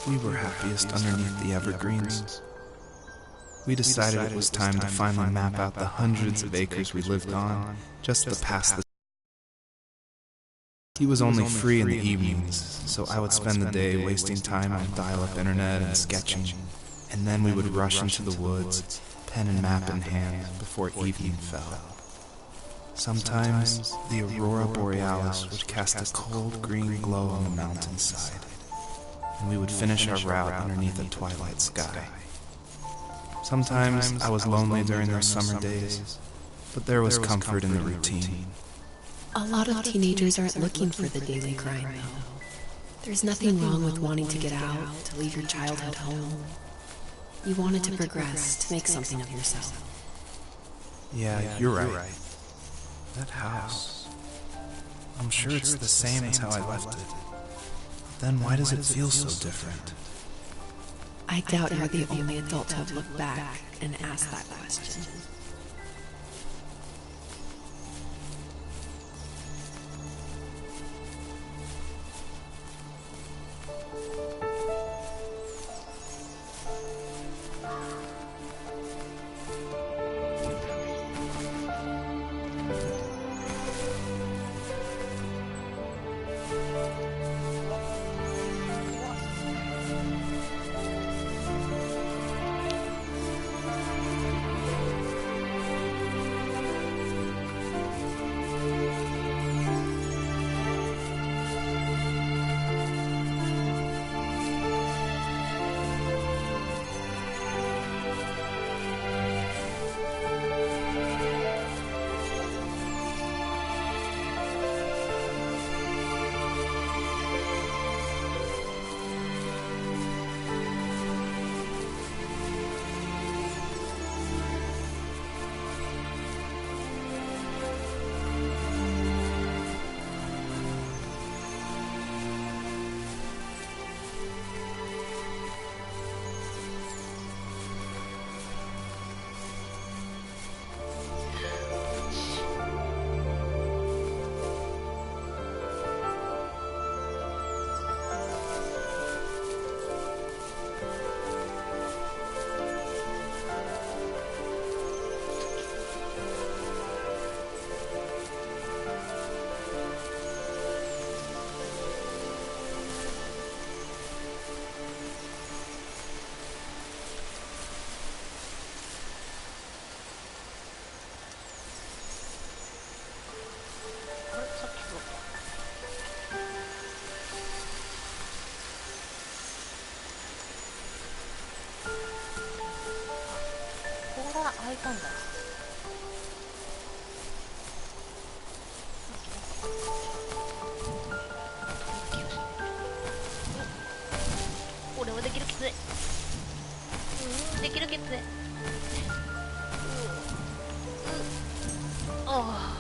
We were happiest underneath the evergreens. We decided it was time to finally map out the hundreds of acres we lived on, just to pass the... He was only free in the evenings, so I would spend the day wasting time on dial-up internet and sketching, and then we would rush into the woods, pen and map in hand, before evening fell. Sometimes, the aurora borealis would cast a cold green glow on the mountainside, and we would finish our route underneath a twilight sky. Sometimes I was lonely during those summer days, but there was comfort in the routine. A lot of teenagers aren't looking for the daily grind, though. There's nothing wrong with wanting to get out, to leave your childhood home. You wanted to progress, to make something of yourself. Yeah, you're right. That house. I'm sure it's the same as how I left it. Then why does it feel so different? I doubt you're the only adult to have looked back and asked that question.開いたんだ。俺はできるきつね。できるきつね。ああ。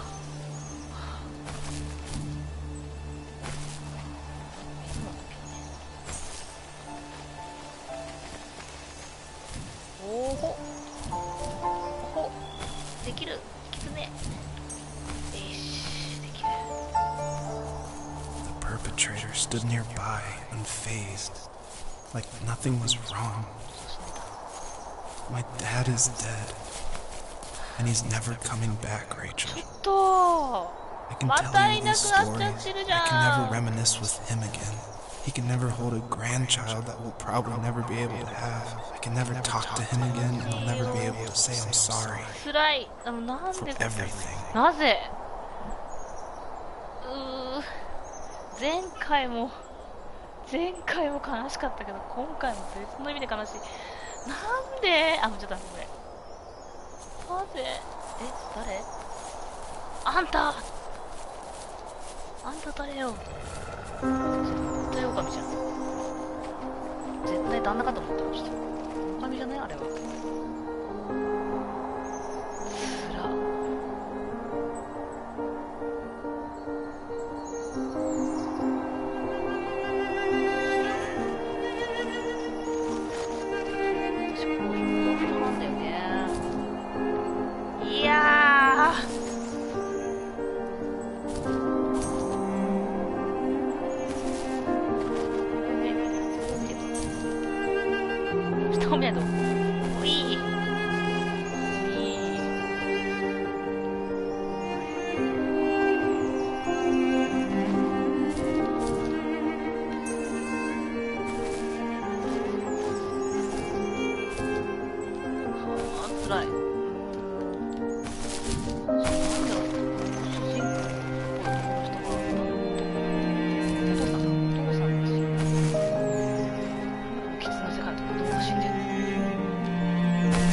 おほ。できるきつね。よし、できる。The perpetrator stood nearby, unfazed, like nothing was wrong. My dad is dead, and he's never coming back, Rachel. ちょっと I can ま tell た you いなく these なっちゃってる stories. じ I ゃ can never ん。 reminisce with him again. He can never hold a grandchild that we'll probably never be able to have. I can never talk to him again, and I'll never be able to say I'm sorry 辛い。なん for で everything. なぜ前回も悲しかったけど今回も別の意味で悲しい。なんでもうちょっと待って。なぜ誰あんた誰よ。絶対オオカミじゃん。絶対旦那かと思ってました。オオカミじゃないあれは。つら。私こういう人なんだよね。いやー。Sto medo. Ui. Try.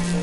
お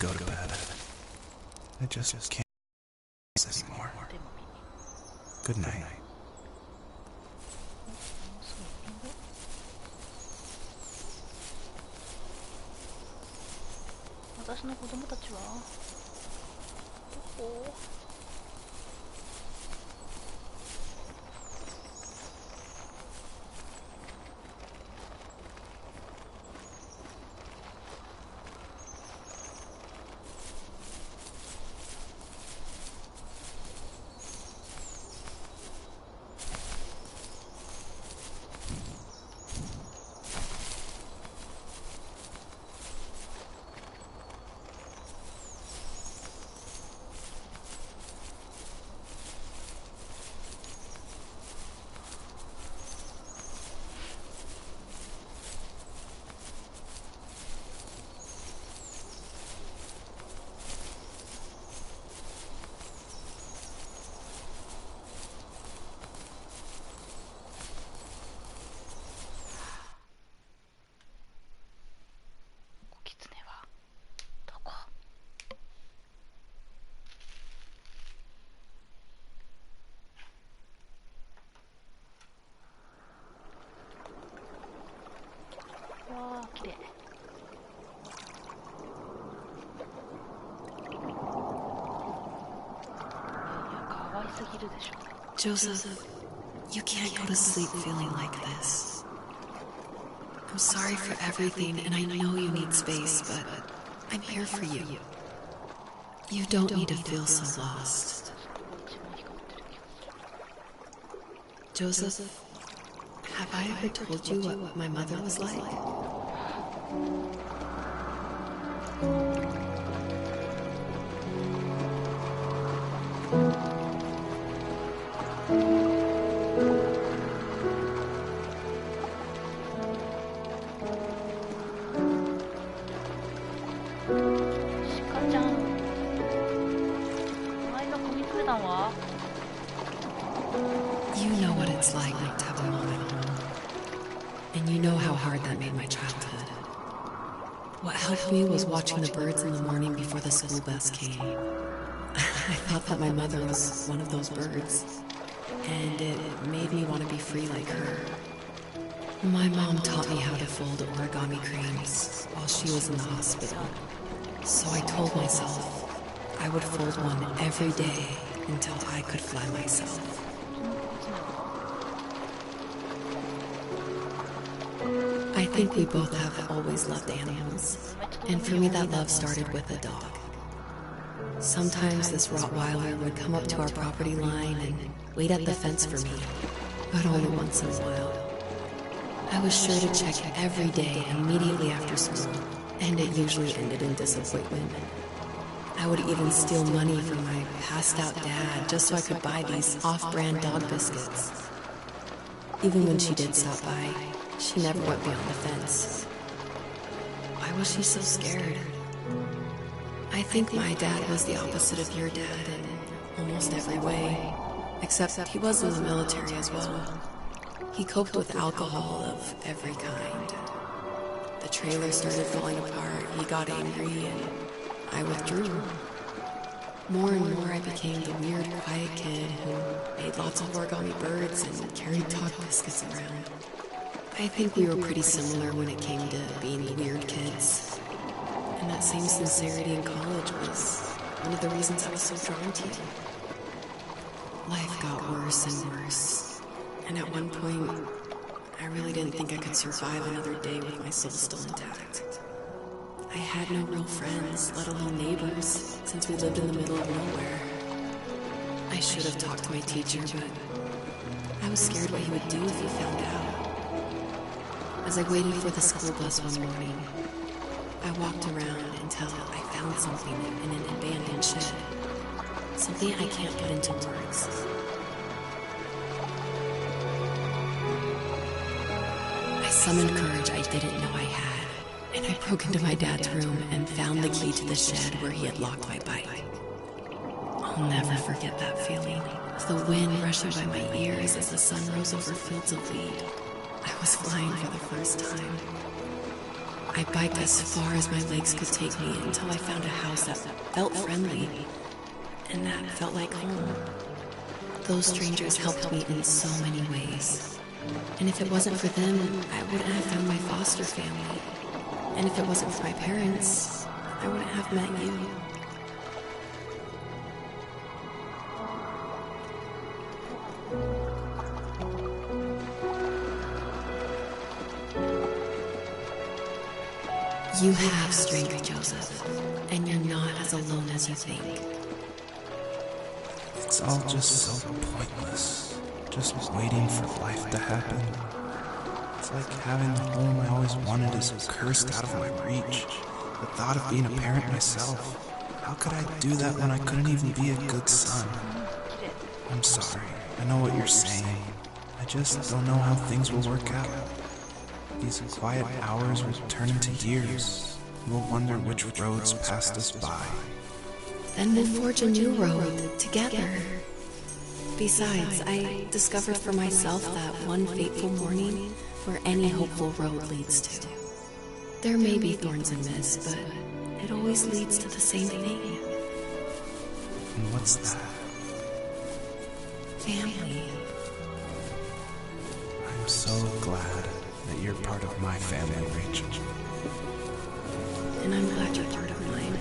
go to bed. I just can't do this anymore. Good night. 私の子供たちはどこ？わあ、綺麗。可愛すぎるでしょ。Joseph, you can't go to sleep feeling like this. I'm sorry for everything, and I know you need space, but I'm here for you. You don't need to feel so lost. Joseph, have I ever told you what my mother was like? You know what it's like not to have a mom at home. And you know how hard that made my childhood. What helped me was watching the birds in the morning before the school bus came. I thought that my mother was one of those birds, and it made me want to be free like her. My mom taught me how to fold origami cranes while she was in the hospital. So I told myself I would fold one every day until I could fly myself. I think we both have always loved animals, and for me that love started with a dog. Sometimes this Rottweiler would come up to our property line and wait at the fence for me, but only once in a while. I was sure to check every day immediately after school, and it usually ended in disappointment. I would even steal money from my passed-out dad just so I could buy these off-brand dog biscuits. Even when she did stop by, she never went beyond the fence. Why was she so scared? I think my dad was the opposite of your dad in almost every way, except he was in the military as well. He coped with alcohol of every kind. The trailer started falling apart, he got angry, and I withdrew. More and more I became the weird, quiet kid who made lots of origami birds and carried dog biscuits around. I think we were pretty similar when it came to being the weird kids. And that same sincerity in college was one of the reasons I was so drawn to you. Life got worse and worse. And at one point, I really didn't think I could survive another day with my soul still intact. I had no real friends, let alone neighbors, since we lived in the middle of nowhere. I should have talked to my teacher, but I was scared what he would do if he found out. As I waited for the school bus one morning, I walked around until I found something in an abandoned shed. Something I can't put into words. I summoned courage I didn't know I had, and I broke into my dad's room and found the key to the shed where he had locked my bike. I'll never forget that feeling, the wind rushing by my ears as the sun rose over fields of wheat. I was flying for the first time. I biked as far as my legs could take me until I found a house that felt friendly, and that felt like home. Those strangers helped me in so many ways. And if it wasn't for them, I wouldn't have found my foster family. And if it wasn't for my parents, I wouldn't have met you. You have strength, Joseph, and you're not as alone as you think. It's all just so pointless. Just waiting for life to happen. It's like having the home I always wanted is cursed out of my reach. The thought of being a parent myself. How could I do that when I couldn't even be a good son? I'm sorry. I know what you're saying. I just don't know how things will work out. These quiet hours will turn into years. We'll wonder which roads passed us by. Then we'll forge a new road together. Besides, I discovered for myself that one fateful morning where any hopeful road leads to. There may be thorns in this, but it always leads to the same thing. And what's that? Family. I'm so glad that you're part of my family, Rachel. And I'm glad you're part of mine.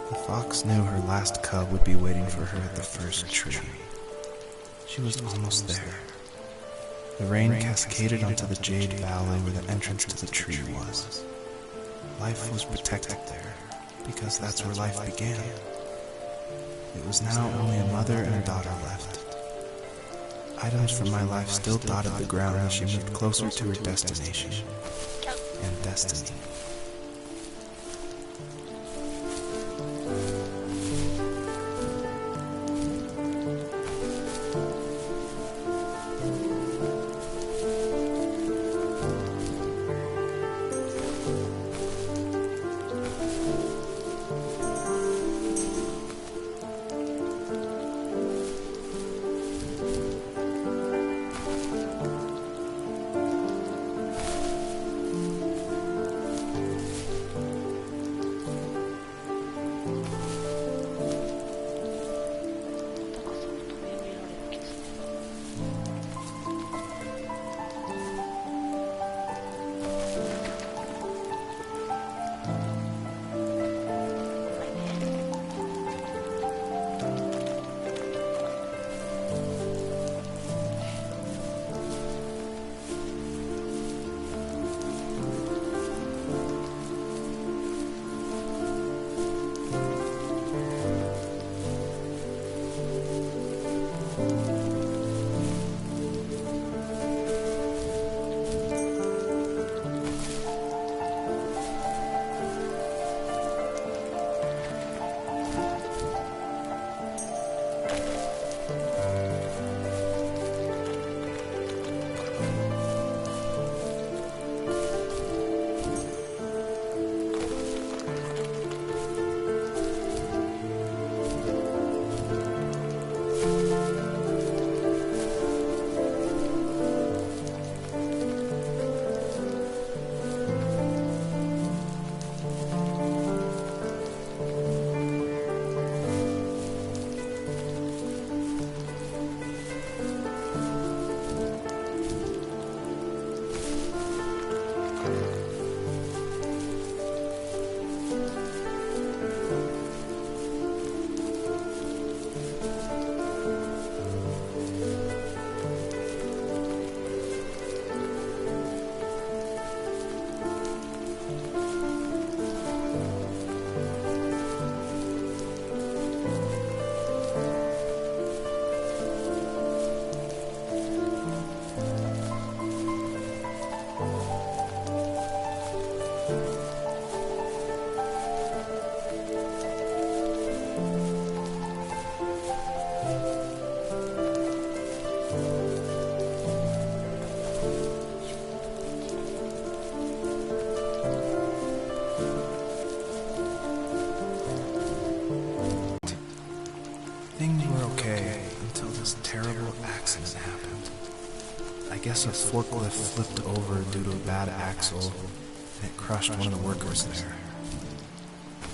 The fox knew her last cub would be waiting for her at the first tree. She was almost there. The rain cascaded onto the jade valley where the entrance to the tree was. Life was protected there, because that's where life began. It was now only a mother and a daughter left. Items from my life still dotted the ground as she moved closer to her destination and destiny. Things were okay until this terrible accident happened. I guess a forklift flipped over due to a bad axle, and it crushed one of the workers there.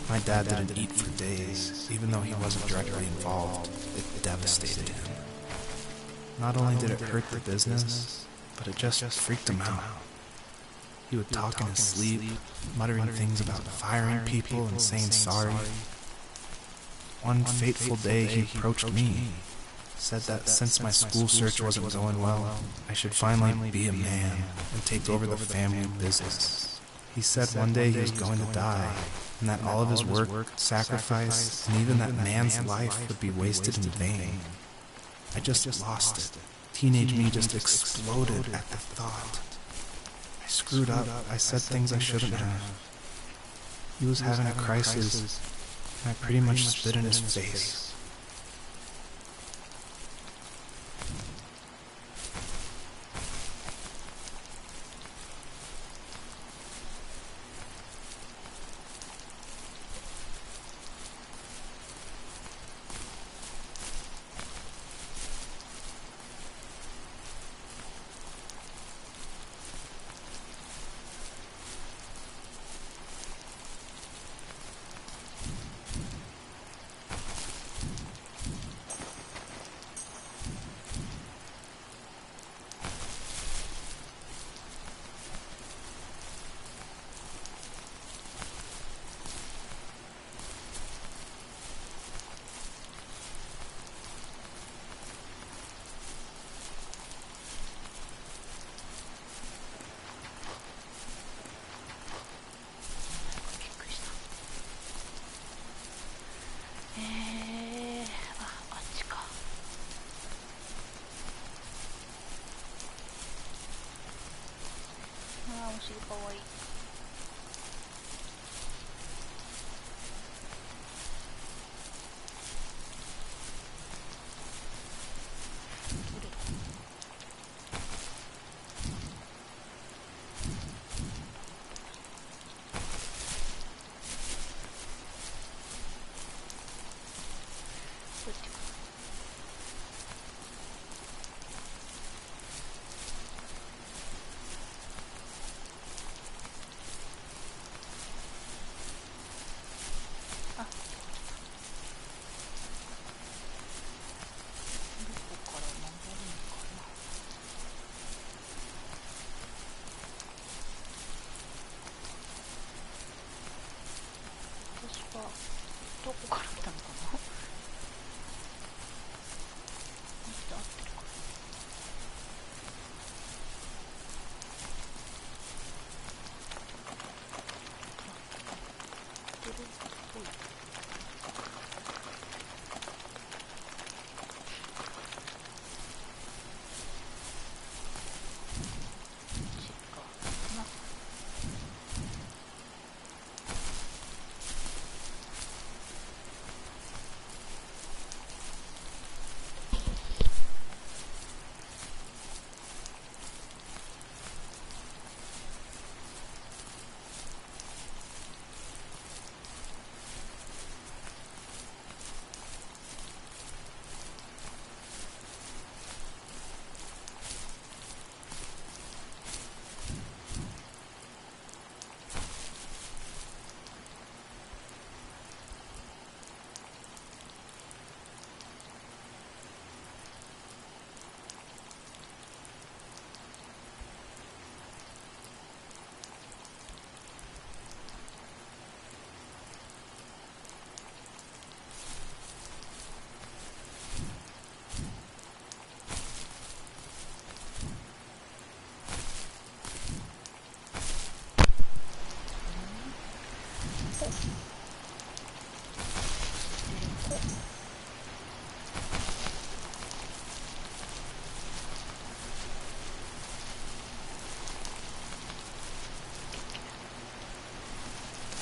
My dad didn't eat for days, even though he wasn't directly involved. It devastated him. Not only did it hurt the business, but it just freaked him out. He would talk in his sleep, muttering things about firing people and saying sorry. One fateful day he approached me, said that since my school search wasn't going well, I should finally be a man and take over the family business. He said one day he was going to die, and that all of his work, sacrifice, and even that man's life would be wasted in vain. I just lost it. Teenage me just exploded at the thought. I screwed up. I said things I shouldn't have. He was having a crisis, and I pretty much spit in his face. どこから来たのかな。マジで合ってるかな。合ってるっぽい。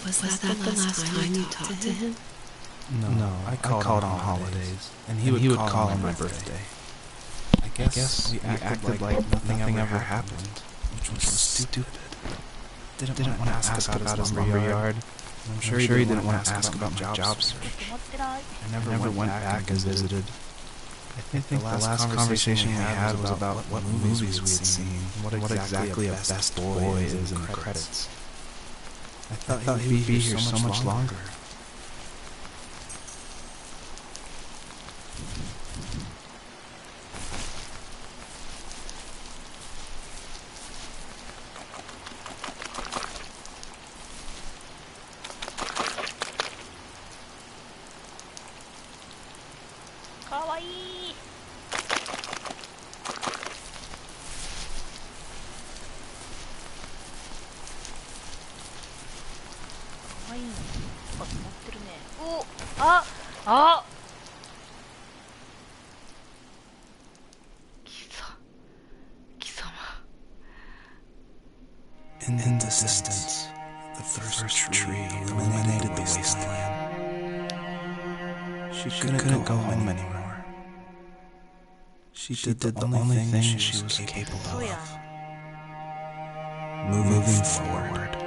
Was that the last time you talked to him? No, I called on holidays, and he would call on my birthday. I guess we acted like nothing ever happened, which was stupid. Didn't want to ask about his lumber yard. I'm sure he didn't want to ask about my job search. I never went back and visited. I think the last conversation we had was about what movies we had seen, and what exactly a best boy is in the credits. I thought he would be here so much longer. Kawaii. 可愛いのとか止まってるね。お、あ、あ、貴様。In the distance, the first tree illuminated the wasteland. She couldn't go home anymore. She did the only thing she was capable of. Moving forward.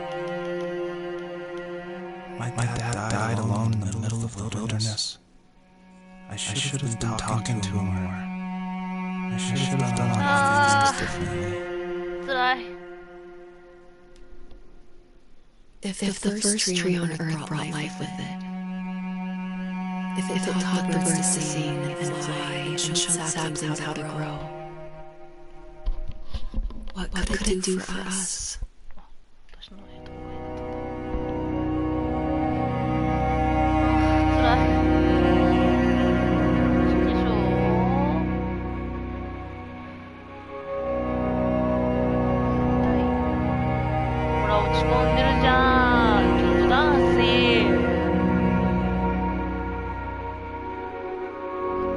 My dad died alone in the middle of the wilderness. I should have been talking to him more. I should have done a lot of things differently. 辛い。 If the first tree on earth brought life with it, if it taught birds to sing and fly and showed saplings how to grow, what could it do for us? 私のとこが辛い。嘘でしょ。ほら落ち込んでるじゃん。ちょっとダンス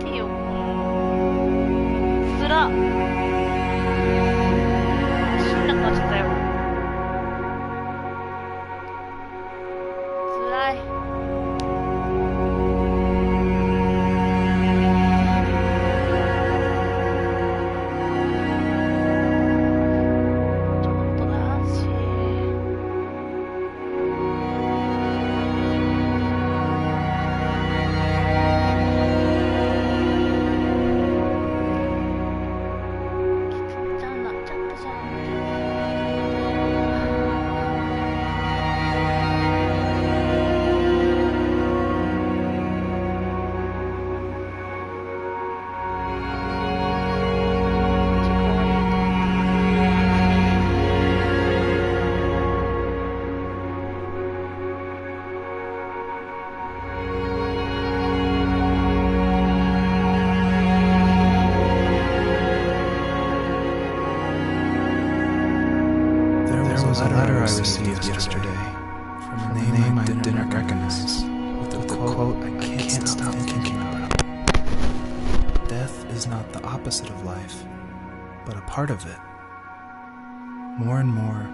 見てよ。つらっ。死んなくなっちゃったよ。received yesterday from a name I didn't recognize, with a quote I can't stop thinking about. Death is not the opposite of life, but a part of it. More and more,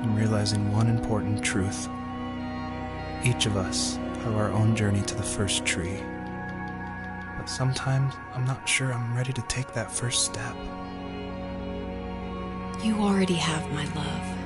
I'm realizing one important truth. Each of us have our own journey to the first tree. But sometimes I'm not sure I'm ready to take that first step. You already have my love.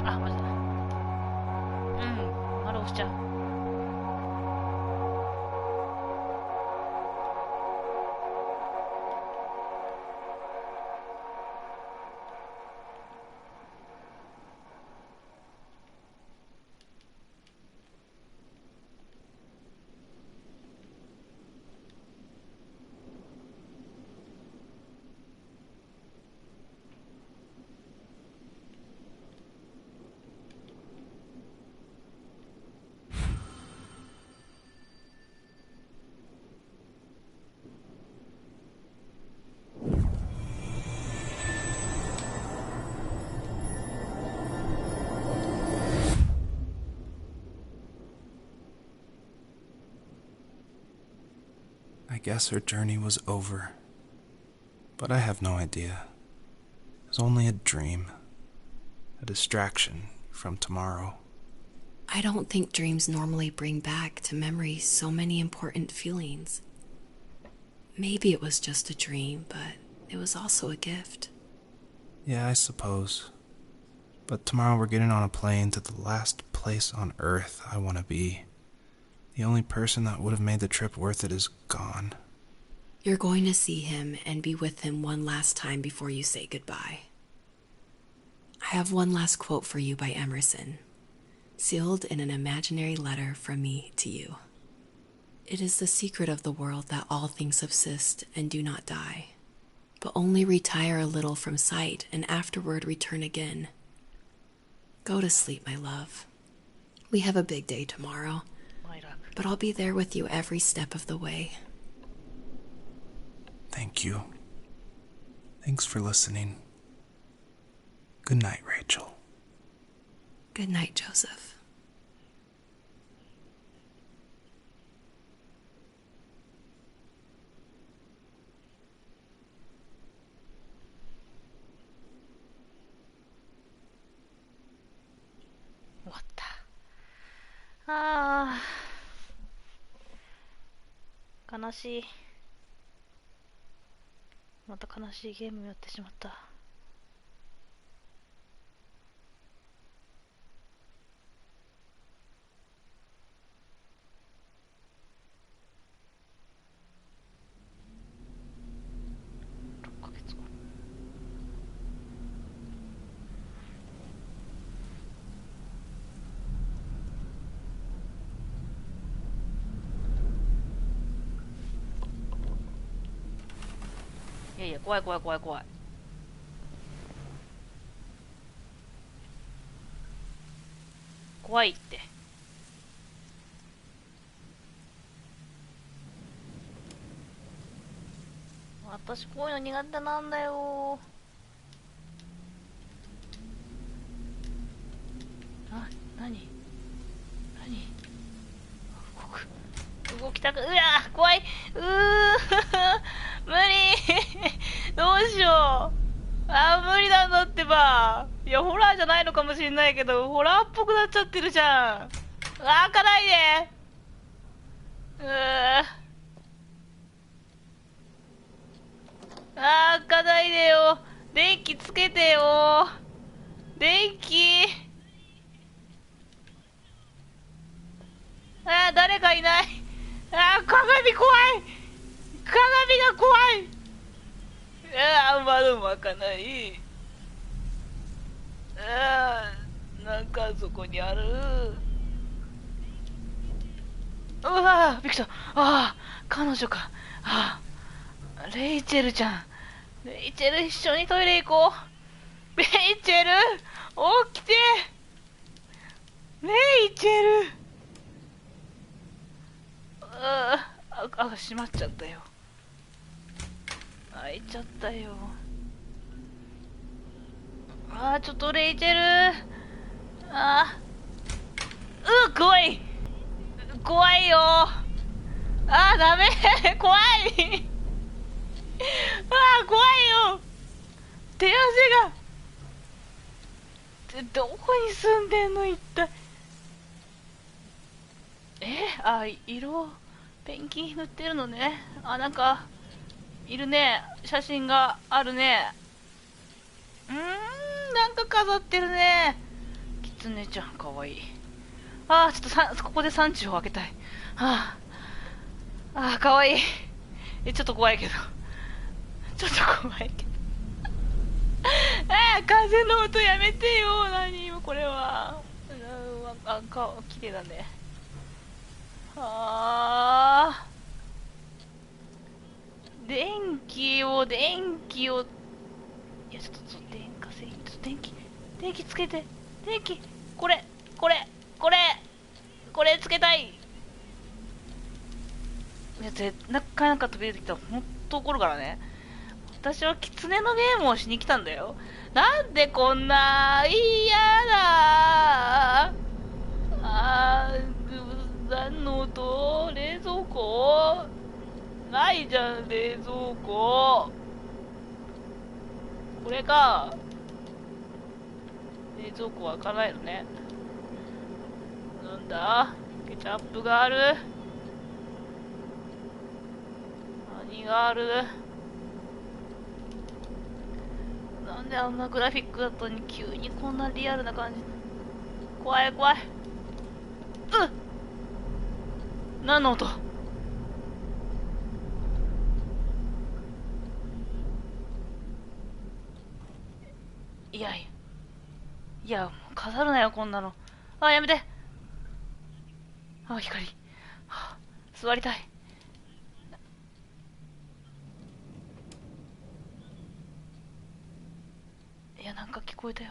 あ、マジだ。丸押しちゃう。I guess her journey was over. But I have no idea. It was only a dream. A distraction from tomorrow. I don't think dreams normally bring back to memory so many important feelings. Maybe it was just a dream, but it was also a gift. Yeah, I suppose. But tomorrow we're getting on a plane to the last place on Earth I want to be. The only person that would have made the trip worth it is gone. You're going to see him and be with him one last time before you say goodbye. I have one last quote for you by Emerson, sealed in an imaginary letter from me to you. It is the secret of the world that all things subsist and do not die. but only retire a little from sight and afterward return again. Go to sleep, my love. We have a big day tomorrow, but I'll be there with you every step of the way. Thank you. Thanks for listening. Good night, Rachel. Good night, Joseph. Ah. 悲しい。また悲しいゲームやってしまった。6ヶ月後。いやいや、怖い怖い怖い怖い。怖いって。私こういうの苦手なんだよ。あ、何動きたく、うわー怖い、無理どうしよう。無理なんだってば。いや、ホラーじゃないのかもしれないけど、ホラーっぽくなっちゃってるじゃん。開かないで。開かないでよ。電気つけてよ。電気。誰かいない。鏡怖い。鏡が怖い。窓も開かない。なんかそこにある。うわー、びっくりした。彼女か。レイチェルちゃん。レイチェル、一緒にトイレ行こう。レイチェル、起きて。レイチェル。閉まっちゃったよ。開いちゃったよ。ちょっとレイチェル。怖い。怖いよ。ダメ。怖い。怖いよ。手汗が。どこに住んでんの一体。色ペンキ塗ってるのね。なんかいるね。写真があるね。なんか飾ってるね。キツネちゃんかわいい。ちょっとここで産地を開けたい。かわいい。ちょっと怖いけど。風の音やめてよ。何よこれは。綺麗だね。電気を。いや、ちょっと電化製品、ちょっと電気つけて。これつけたい。いや、なかなか飛び出てきたらほんと怒るからね。私はキツネのゲームをしに来たんだよ。なんでこんな嫌だ。何の音。冷蔵庫ないじゃん、冷蔵庫。これか。冷蔵庫は開かないのね。なんだ、ケチャップがある。何がある。なんであんなグラフィックだったのに急にこんなリアルな感じ。怖い。何の音。いや、もう飾るなよこんなの。やめて。光。座りたい。や、なんか聞こえたよ。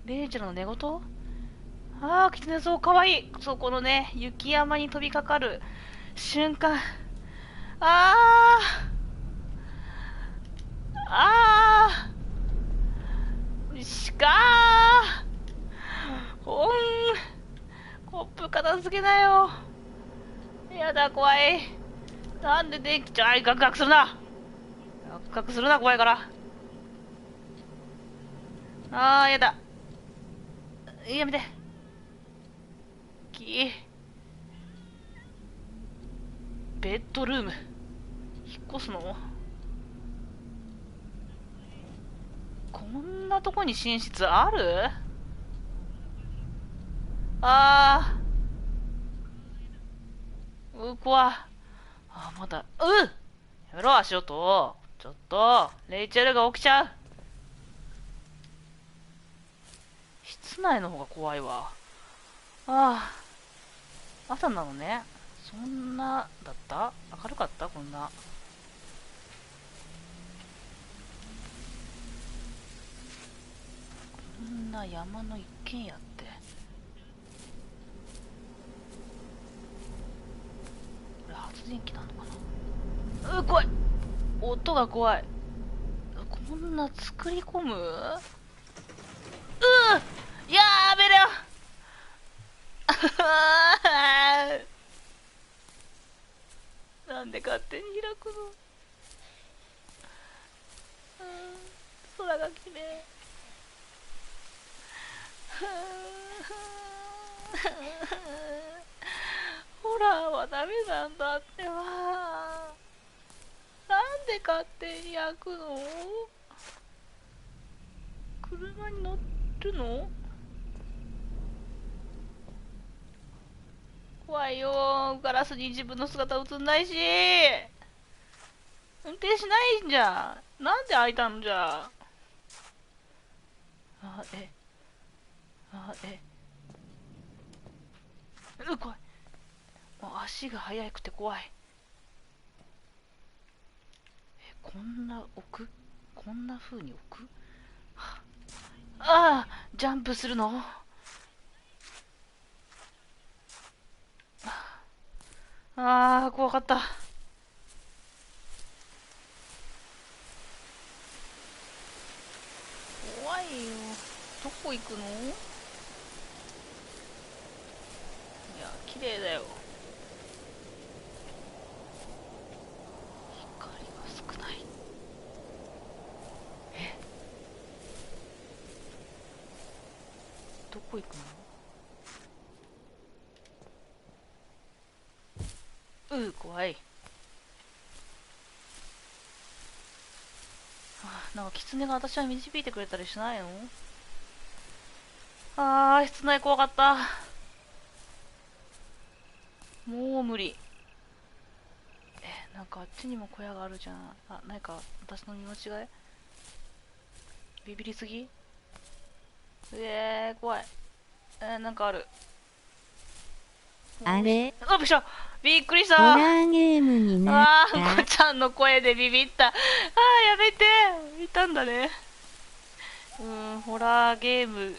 レイチェルの寝言。ああ、キツネそう、かわいい。そう、このね、雪山に飛びかかる瞬間。ああああ鹿ほん、コップ片付けなよ。やだ、怖い。なんで電気、ガクガクするな。ガクガクするな、怖いから。ああ、やだ。やめて。ベッドルーム。引っ越すの？こんなとこに寝室ある？あー。怖。あ、まだ。やめろ、足音。ちょっと、レイチェルが起きちゃう。室内の方が怖いわ。ああ。朝なのね。そんな、だった？明るかった？こんな。こんな山の一軒家って。これ発電機なのかな？怖い。音が怖い。こんな作り込む？やめろなんで勝手に開くの？空が綺麗。ホラーはダメなんだってば。なんで勝手に開くの？車に乗るの？怖いよ。ガラスに自分の姿映んないし。運転しないんじゃん。なんで開いたのじゃあ。怖い。もう足が速くて怖い。こんな置く？こんな風に置く？ああ、ジャンプするの？ああ、怖かった。怖いよ。どこ行くの？いや、綺麗だよ。光が少ない。どこ行くの？怖い。なんか狐が私は導いてくれたりしないの？室内怖かった。もう無理。なんかあっちにも小屋があるじゃん。何か私の見間違い？ビビりすぎ？怖い。なんかある。あれ？びっくりしホた。ラーゲームになった。こちゃんの声でビビった。やめて。いたんだね。ホラーゲーム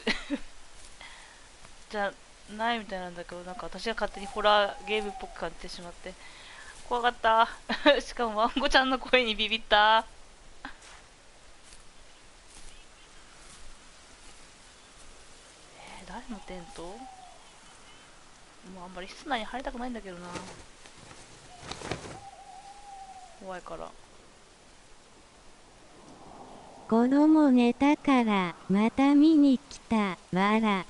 じゃないみたいなんだけど、なんか私が勝手にホラーゲームっぽく感じてしまって怖かったしかもワンゴちゃんの声にビビった。誰のテント？もうあんまり室内に入りたくないんだけどな、怖いから。子供寝たからまた見に来たわら寝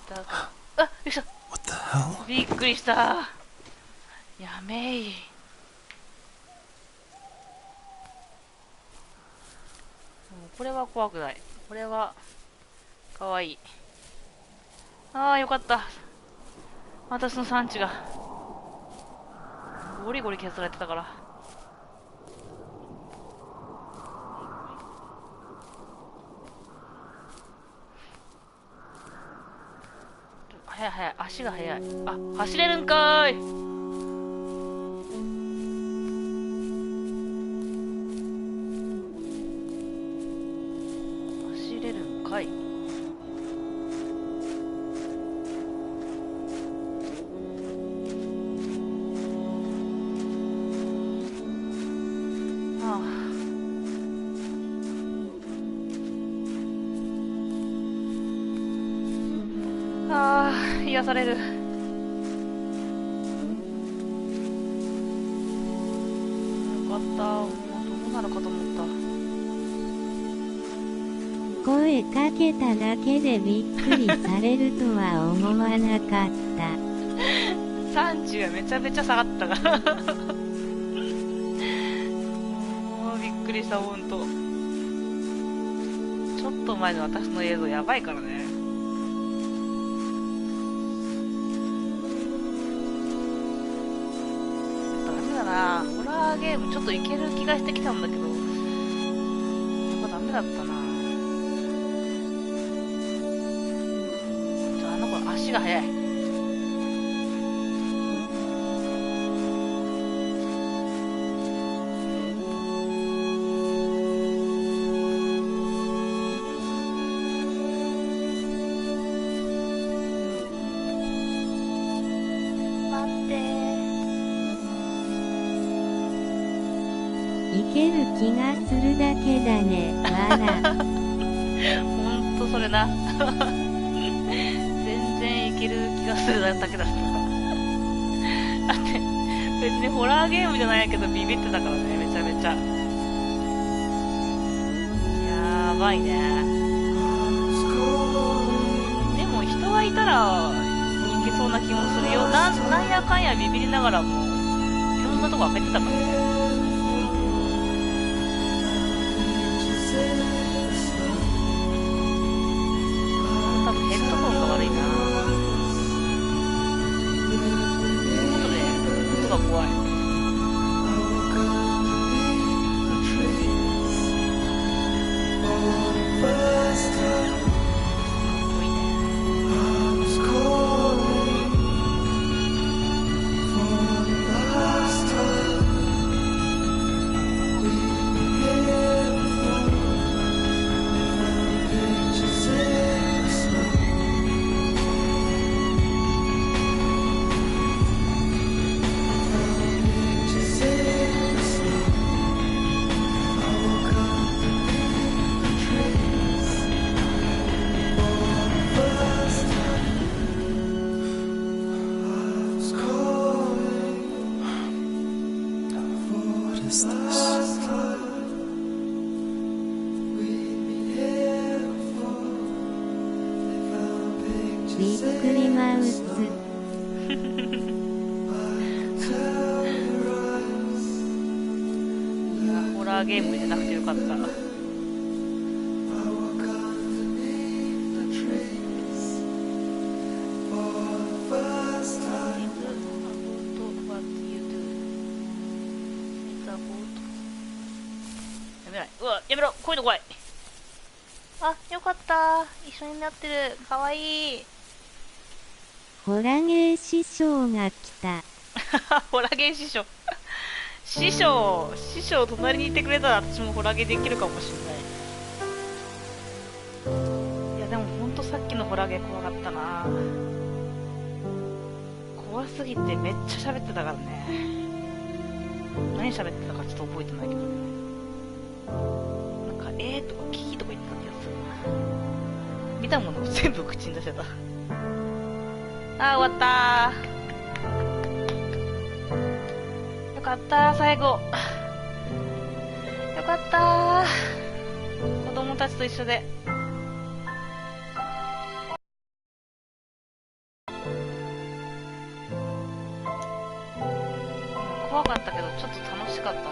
たか。よいしょ。びっくりした。やめい。これは怖くない。これはかわいい。よかった。私の産地がゴリゴリ削られてたから。早い早い、足が速い。走れるんかーい。はい。癒される。よかった。もうどうなるかと思った。声かけただけでびっくりされるとは思わなかった。30はめちゃめちゃ下がったからもうびっくりした、ほんと。ちょっと前の私の映像やばいからね。ホラーゲームちょっといける気がしてきたんだけど、やっぱダメだったな。あの子足が速い。いける気がするだけだね、わら。ほんとそれな。全然いける気がするだけだった。だって別にホラーゲームじゃないけどビビってたからね、めちゃめちゃ。やばいね。でも人がいたらいけそうな気もするよ。なんやかんやビビりながらもいろんなとこ開けてたからね。多分ヘッドホンが悪いな。音で音が怖い。びっくりマウス。ホラーゲームじゃなくてよかった。うわ、やめろ、こういうの怖い。あ、よかった。一緒になってる。かわいい。ホラゲー師匠が来た。ホラゲー師匠。師匠隣にいてくれたら私もホラゲーできるかもしれない。いやでもほんとさっきのホラゲー怖かったな。怖すぎてめっちゃ喋ってたからね。何喋ってたかちょっと覚えてないけど、なんかとかキーとか言ってた気がするな。見たものを全部口に出せた。あー、終わったー。よかったー、最後。よかったー。子供たちと一緒で。怖かったけど、ちょっと楽しかったな。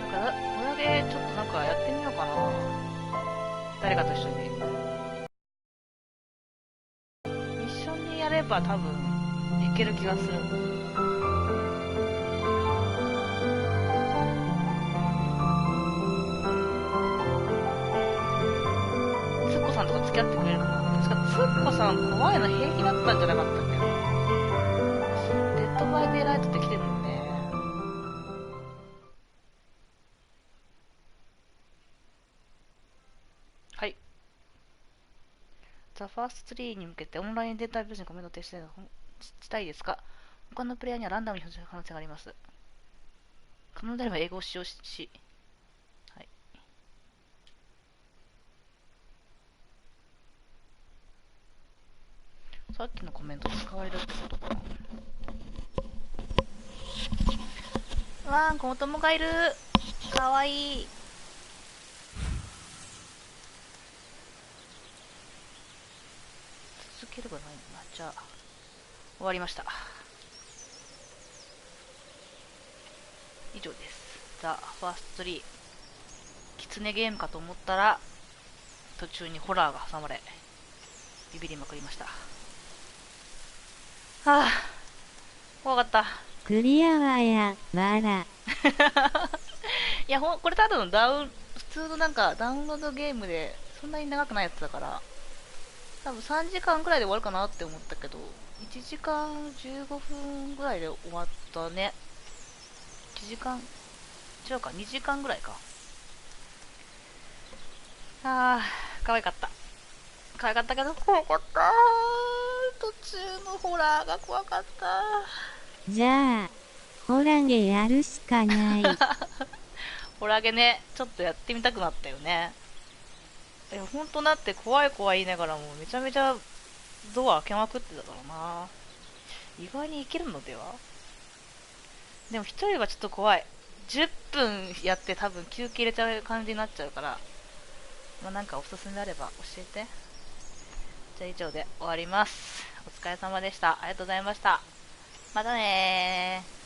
なんか、ホラゲーちょっとなんかやってみようかな。誰かと一緒に。一緒にやれば多分、いける気がする。つっこさんとか付き合ってくれるかな。確かつっこさん怖いの平気だったんじゃなかったっけな。デッドバイデイライトって来てるもんね。ザ・ファースト3に向けてオンラインデータベースにコメントを提出したいですか？他のプレイヤーにはランダムに表示する可能性があります。可能であれば英語を使用し、はい。さっきのコメント使われるってことかな。わーん、子供がいる。かわいい。続ければないんだな。じゃあ、終わりました。以上です。ザ・ファースト3。キツネゲームかと思ったら、途中にホラーが挟まれ、ビビりまくりました。はぁ、怖かった。クリアはや、わら。いや、これただの普通のなんかダウンロードゲームで、そんなに長くないやつだから、多分3時間くらいで終わるかなって思ったけど、1時間15分ぐらいで終わったね。1時間、違うか、2時間ぐらいか。可愛かった。可愛かったけど、怖かった。途中のホラーが怖かった。じゃあ、ホラゲやるしかない。ホラゲね、ちょっとやってみたくなったよね。いや、ほんとだって怖い怖い言いながらもめちゃめちゃドア開けまくってたからな。意外にいけるのでは？でも一人はちょっと怖い。10分やって多分休憩入れちゃう感じになっちゃうから、まあ、なんかおすすめあれば教えて。じゃあ以上で終わります。お疲れ様でした。ありがとうございました。またねー。